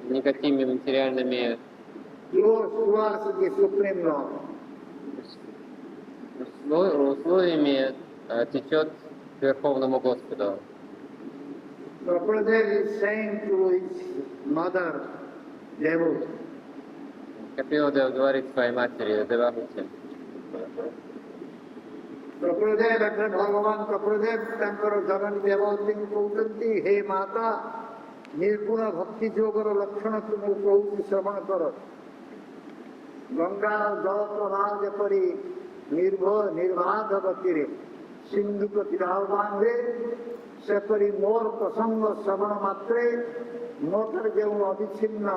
никакими материальными flows towards the Supreme Lord. условиями, течет к Верховному Господу. Prabhupada is saying to his mother, Devu, Капилдев говорит своей матери Девахути. Prabhupada and Bhagavan Prabhupada Tankara Jagan Devating Kautanti, He Mata, Nirguna Bhakti Yogara Lakshana Tumu Kauti Shravana Kara. Ganga Jala Pari Nirvadha Bhakti Sindhu Katirav Bandhe Separi Mor Prasanga Savana Matre Motar Jevu Abhichinna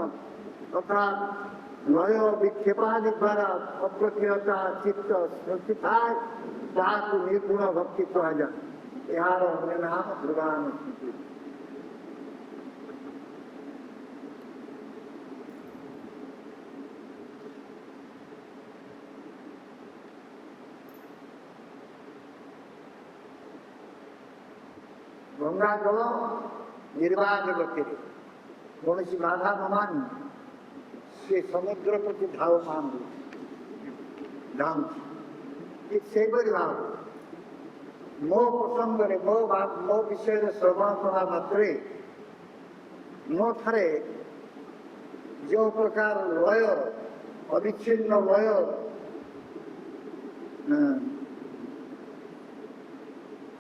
Tata Laya Vikhyapadi Bhara Aprakyata Chitta Smrtithai Dhatu Nirguna Bhakti Praja Ehara Nirnama Bhagavana Smriti. Ganga জল নির্বাক গতিরে কৌশি বাধা ন মানি সে সমুদ্র প্রতি ধাবমান ধামছি ঠিক সেইপরি ভাবে ମୋ ପ୍ରସଙ୍ଗରେ ମୋ ବିଷୟରେ ଶ୍ରବଣ କଲା ମାତ୍ରେ ମୋ ଠାରେ ଯେଉଁ ପ୍ରକାର ଲୟ ଅବିଚ୍ଛିନ୍ନ ଲୟ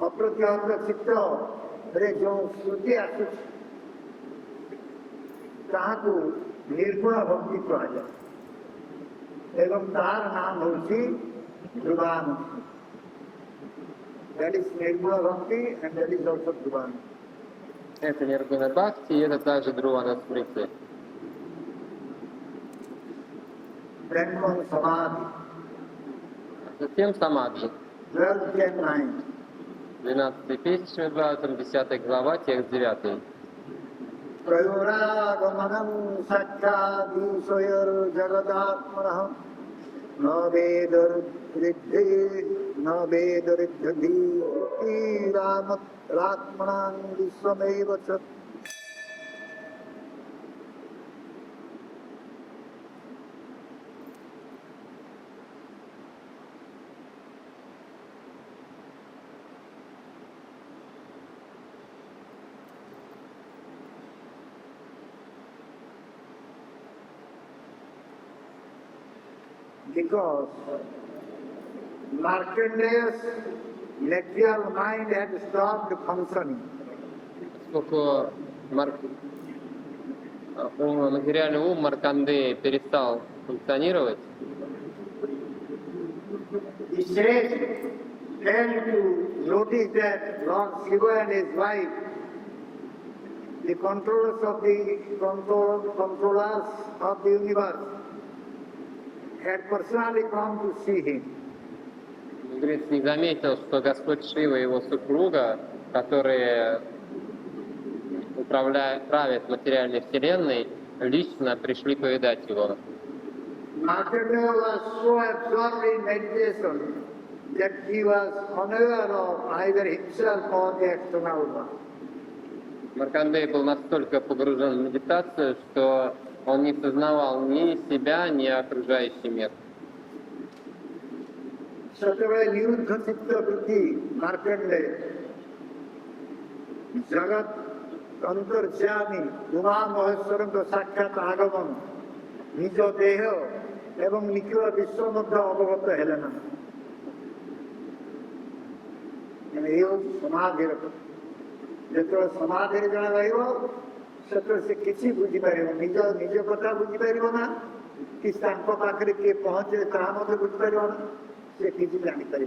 ଅପ୍ରତିହତ ଚିତ୍ତରେ ଯେଉଁ ସ୍ମୃତି ଆସୁଛି ତାହାକୁ ନିର୍ଗୁଣ ଭକ୍ତି କୁହାଯାଏ ଏବଂ ତାର ନାମ ହେଉଛି ଧ୍ରୁବାନୁଷ୍ଠି. That is Nirguna Bhakti and that is also Dhruvan. Это Ниргуна Бхакти, и это также Друвана Смрити. Then comes Samadhi, Затем Самадхи. 12 and 9. 12 песнь Шримад-Бхагаватам, 10 глава, текст 9. Prayuragamanam sakkādīsoyar jagadātmanah na vedar riddhi ramat ratmanam visvameva chat. Because Markandeya's material mind had stopped functioning. Поскольку материальный ум Марканды перестал функционировать, The sage failed to notice that Lord Shiva and his wife, the controllers of the universe, had personally come to see him. мудрец не заметил, что Господь Шива и его супруга, которые правят материальной вселенной, лично пришли повидать его. Markandeya was so absorbed in meditation that he was unaware of either himself or the external world. Маркандей был настолько погружен в медитацию, что он не сознавал ни себя, ни окружающий мир. Satavai Niruddha Chitta Vritti Markandeya Jagat Antarjami Uma Maheswaranka Sakshat Agaman Nijo Deha এবং নিখিল বিশ্ব মধ্যে অবগত Helen ये समाधि जो समाधि जन रही से किसी बुझीपर निज निज कथा बुझीपर ना कि पाखे किए पहुंचे ता बुझीपर ना से किसी जापर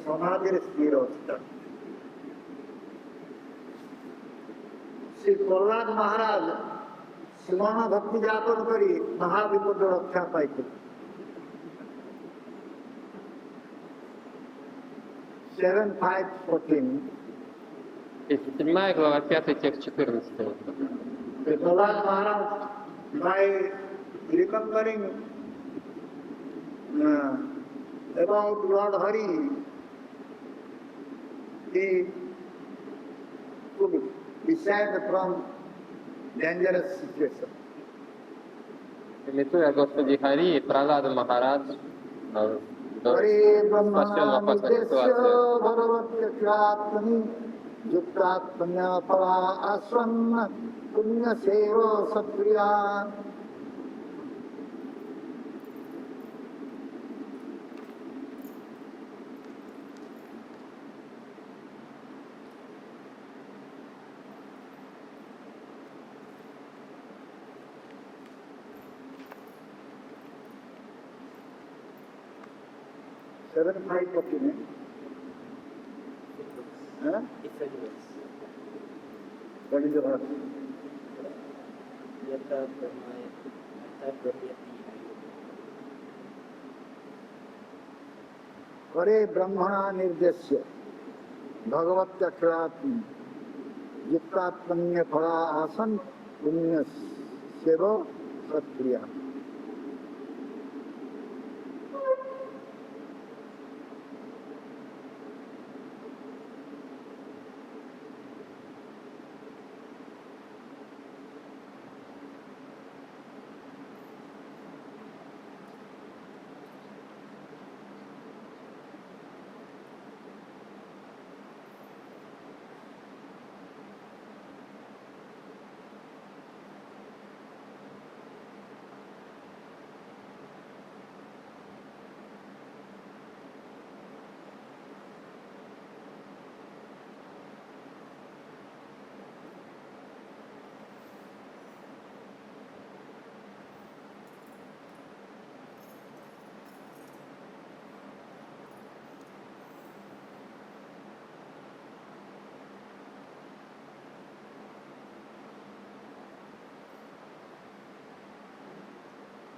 समाधि स्थिर अच्छी श्री प्रहलाद महाराज सुमन भक्ति जापन कर महाविपद रक्षा पाई 7:5:14. Седьмая глава, 5 текст 14. Prahlad Maharaj, by remembering about Lord Hari, he could be saved from dangerous situation. Имитуя Господи Хари, Пралад Махарадж Hare Brahma спасен в опасной Nidesya ситуации. Bhagavatya Kratmani Yuktatmanya Pala Asvanna Punya Seva Sapriya. Seven five fourteen. Huh? Defenders. What is the verse? Yata Brahmaya, Yata Brahmayati Ayu. Hare Brahmana Nirdesya Bhagavatya Kratmani Yuktatmanya Pala Asan Punya Seva Sapriya.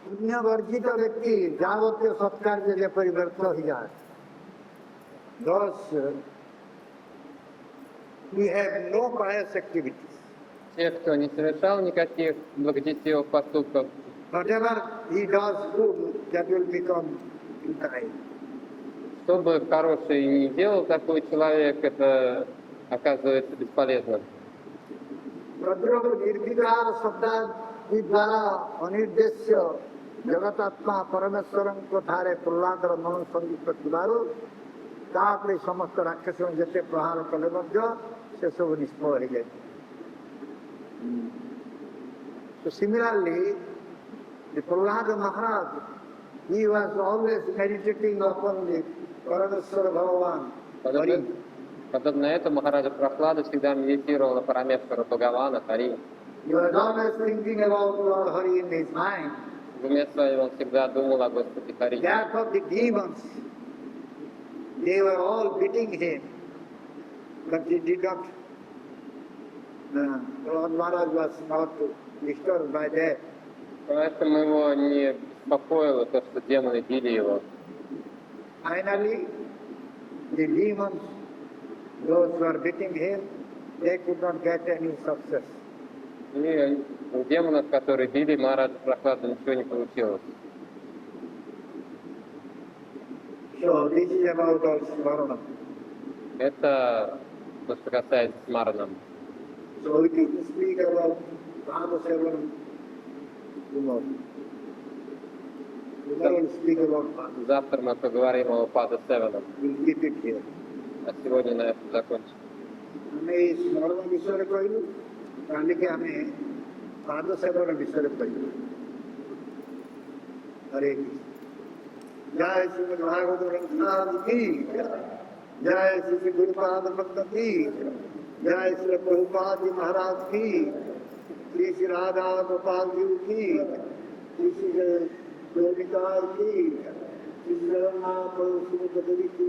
पुण्य वर्जित व्यक्ति जावत्य सत्कार्य जे परिवर्त हो जाए. Thus, we have no pious activities. Те, кто не совершал никаких благочестивых поступков, Whatever he does good, that will become kind. что бы хороший не делал такой человек, это оказывается бесполезным. प्रद्रव निर्विकार शब्दादि द्वारा अनिर्देश्य जगतात्मा परमेश्वर को ठारे प्रहलादर मन संगीत प्रतिबारू तापरे समस्त राक्षस जते प्रहार कले से सब निष्फल हो जाए. So similarly, the Prahlad Maharaj, he was always meditating upon the Parameswara Bhagavan. Hari. Подобно этому Махараджа Прохлада всегда медитировал на Парамешвара Бхагавана, Хари. He was always thinking about Lord Hari in his mind. В уме своем он всегда думал о Господе Хари. Therefore the demons, they were all beating him, but he did not. Lord Maharaj was not disturbed by that. Поэтому его не беспокоило то, что демоны били его. Finally, the demons, those who were beating him, they could not get any success. И у демонов, которые били Махараджа Прохлада, ничего не получилось. So this is about our Smaranam. Это то, что касается Смаранам. So we can speak about Padma-sevanam tomorrow. Tomorrow we'll speak about Padma. Завтра мы поговорим о Пада Севана, We'll keep it here. а сегодня на этом закончим. ଆମେ ଏଇ ସ୍ମରଣ ବିଷୟରେ କହିଲୁ, କାଲିକି ଆମେ ପାଦସେବନ ବିଷୟରେ କହିଲୁ. ହରେ କୃଷ୍ଣ. ଜୟ ଶ୍ରୀମଦ୍ ଭାଗବତ ଗ୍ରନ୍ଥ କି ଜୟ. जय श्री गुरुपाद भक्त की जय श्री प्रभुपाद जी महाराज की श्री श्री राधा गोपाल जी की श्री श्री गोपिका की श्री जगन्नाथ सुभद्री की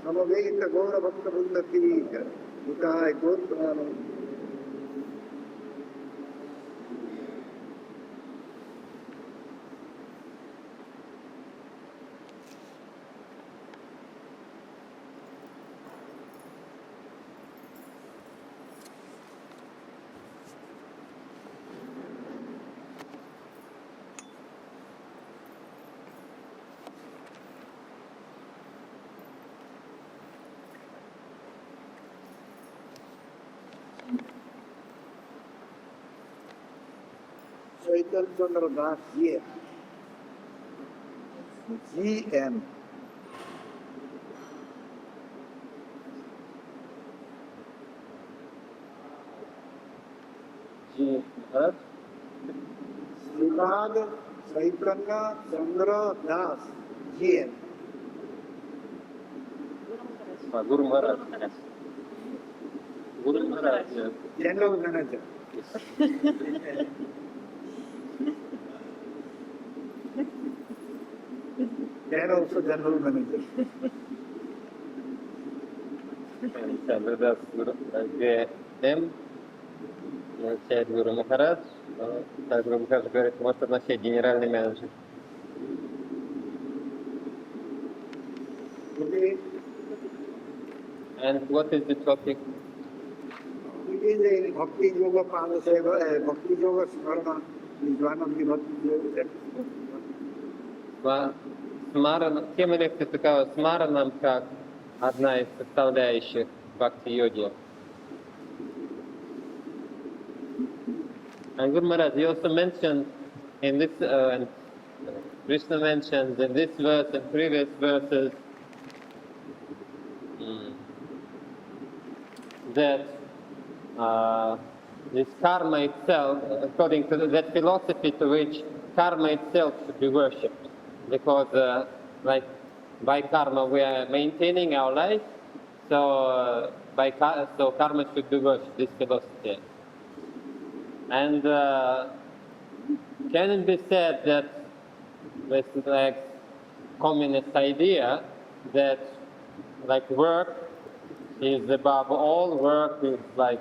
समवेत गौर भक्त वृंद की उताय गौर प्रणाम। चैतन्य चंद्र Das GM ji Maharaj Shripad Chaitanya Chandra Das GM Guru Maharaj general manager and also general manager. Chandra Guru GM, начать Гуру Махарадж, так Гуру Махарадж говорит, может означать генеральный менеджер. Okay. And what is the topic? It is a Bhakti Yoga Padaseva, Bhakti Yoga Smarana is one of the Bhakti Yoga. Тема лекции такова смаранам как одна из составляющих бхакти-йоги. And Guru Maharaj, you also mentioned in this, and Krishna mentions in this verse and previous verses that this karma itself, according to that philosophy to which karma itself should be worshipped. Because like by karma we are maintaining our life, so so karma should be worshipped, this philosophy. And can it be said that this like communist idea that like work is above all, work is like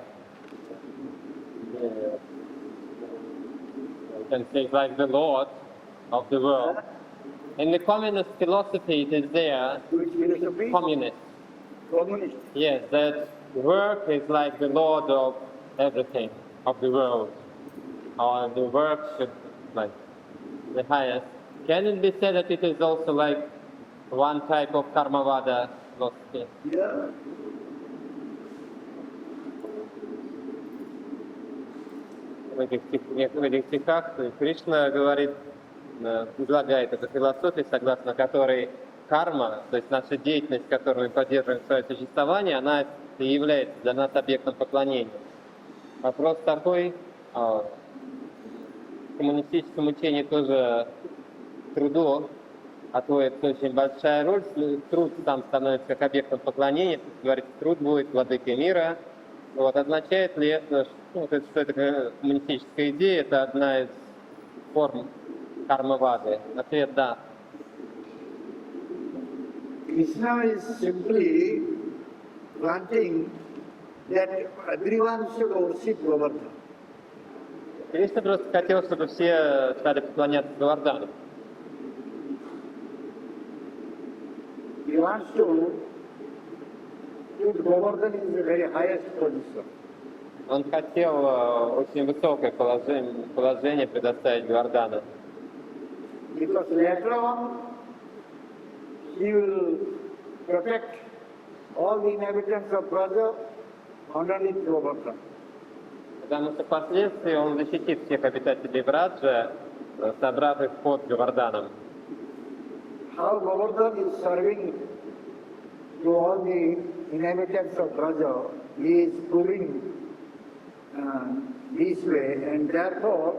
you can say like the Lord of the world. In the communist philosophy, it is there. Which philosophy? Communist. Communist. Yes, that work is like the Lord of everything, of the world. Or the work should like the highest. Can it be said that it is also like one type of Karmavada philosophy? Yeah. В этих стихах Кришна говорит, излагает эту философию, согласно которой карма, то есть наша деятельность, которую мы поддерживаем свое существование, она и является для нас объектом поклонения. Вопрос такой, в коммунистическом учении тоже труду отводится очень большая роль, труд сам становится как объектом поклонения, говорит, труд будет владыкой мира. Вот, означает ли это, что это коммунистическая идея, это одна из форм кармавады? Ответ – да. Krishna is simply wanting that everyone should worship Govardhan. Кришна просто хотел, чтобы все стали поклоняться Говардану. He wants to put Govardhan in the very highest position. Он хотел очень высокое положение предоставить Говардану. Because later on, he will protect all the inhabitants of Braja underneath Govardhan. Потому что впоследствии он защитит всех обитателей Браджа, собрав их под Говарданом. How Govardhan is serving to all the inhabitants of Braja, he is proving this way, and therefore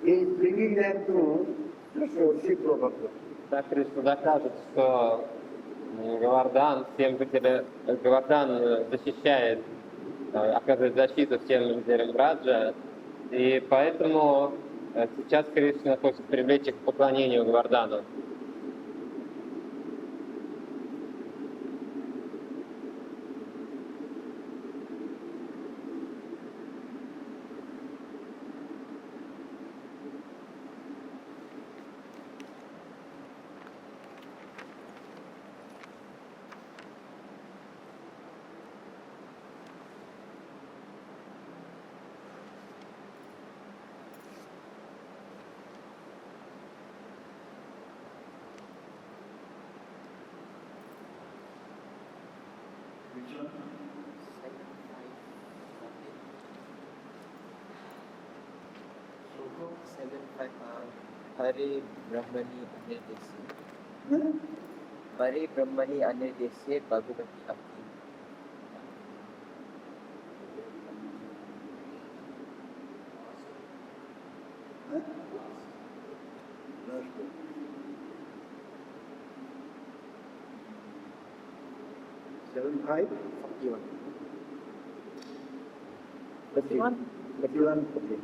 he is bringing them to worship Govardhan. Так Кришна докажет, что Гвардан защищает, оказывает защиту всем лидерам Браджа, и поэтому сейчас Кришна хочет привлечь их к поклонению Гвардану. Hare Brahmani Anirdeshe. Hare Brahmani Anirdeshe Bhagavati Akti. Seven five. 41. 31. 31. Okay.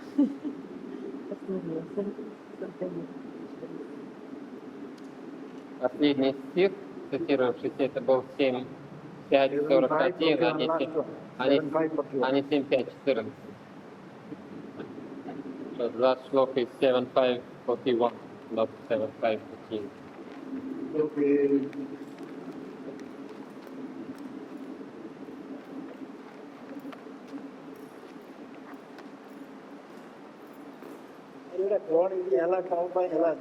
Последний стих, цитировавшийся, это был 7.5.41, а не 7.5.14. So the last sloka is 7.5.41, not 7.5.14. Okay. કોણ એલા ખાવ ભાઈ એલા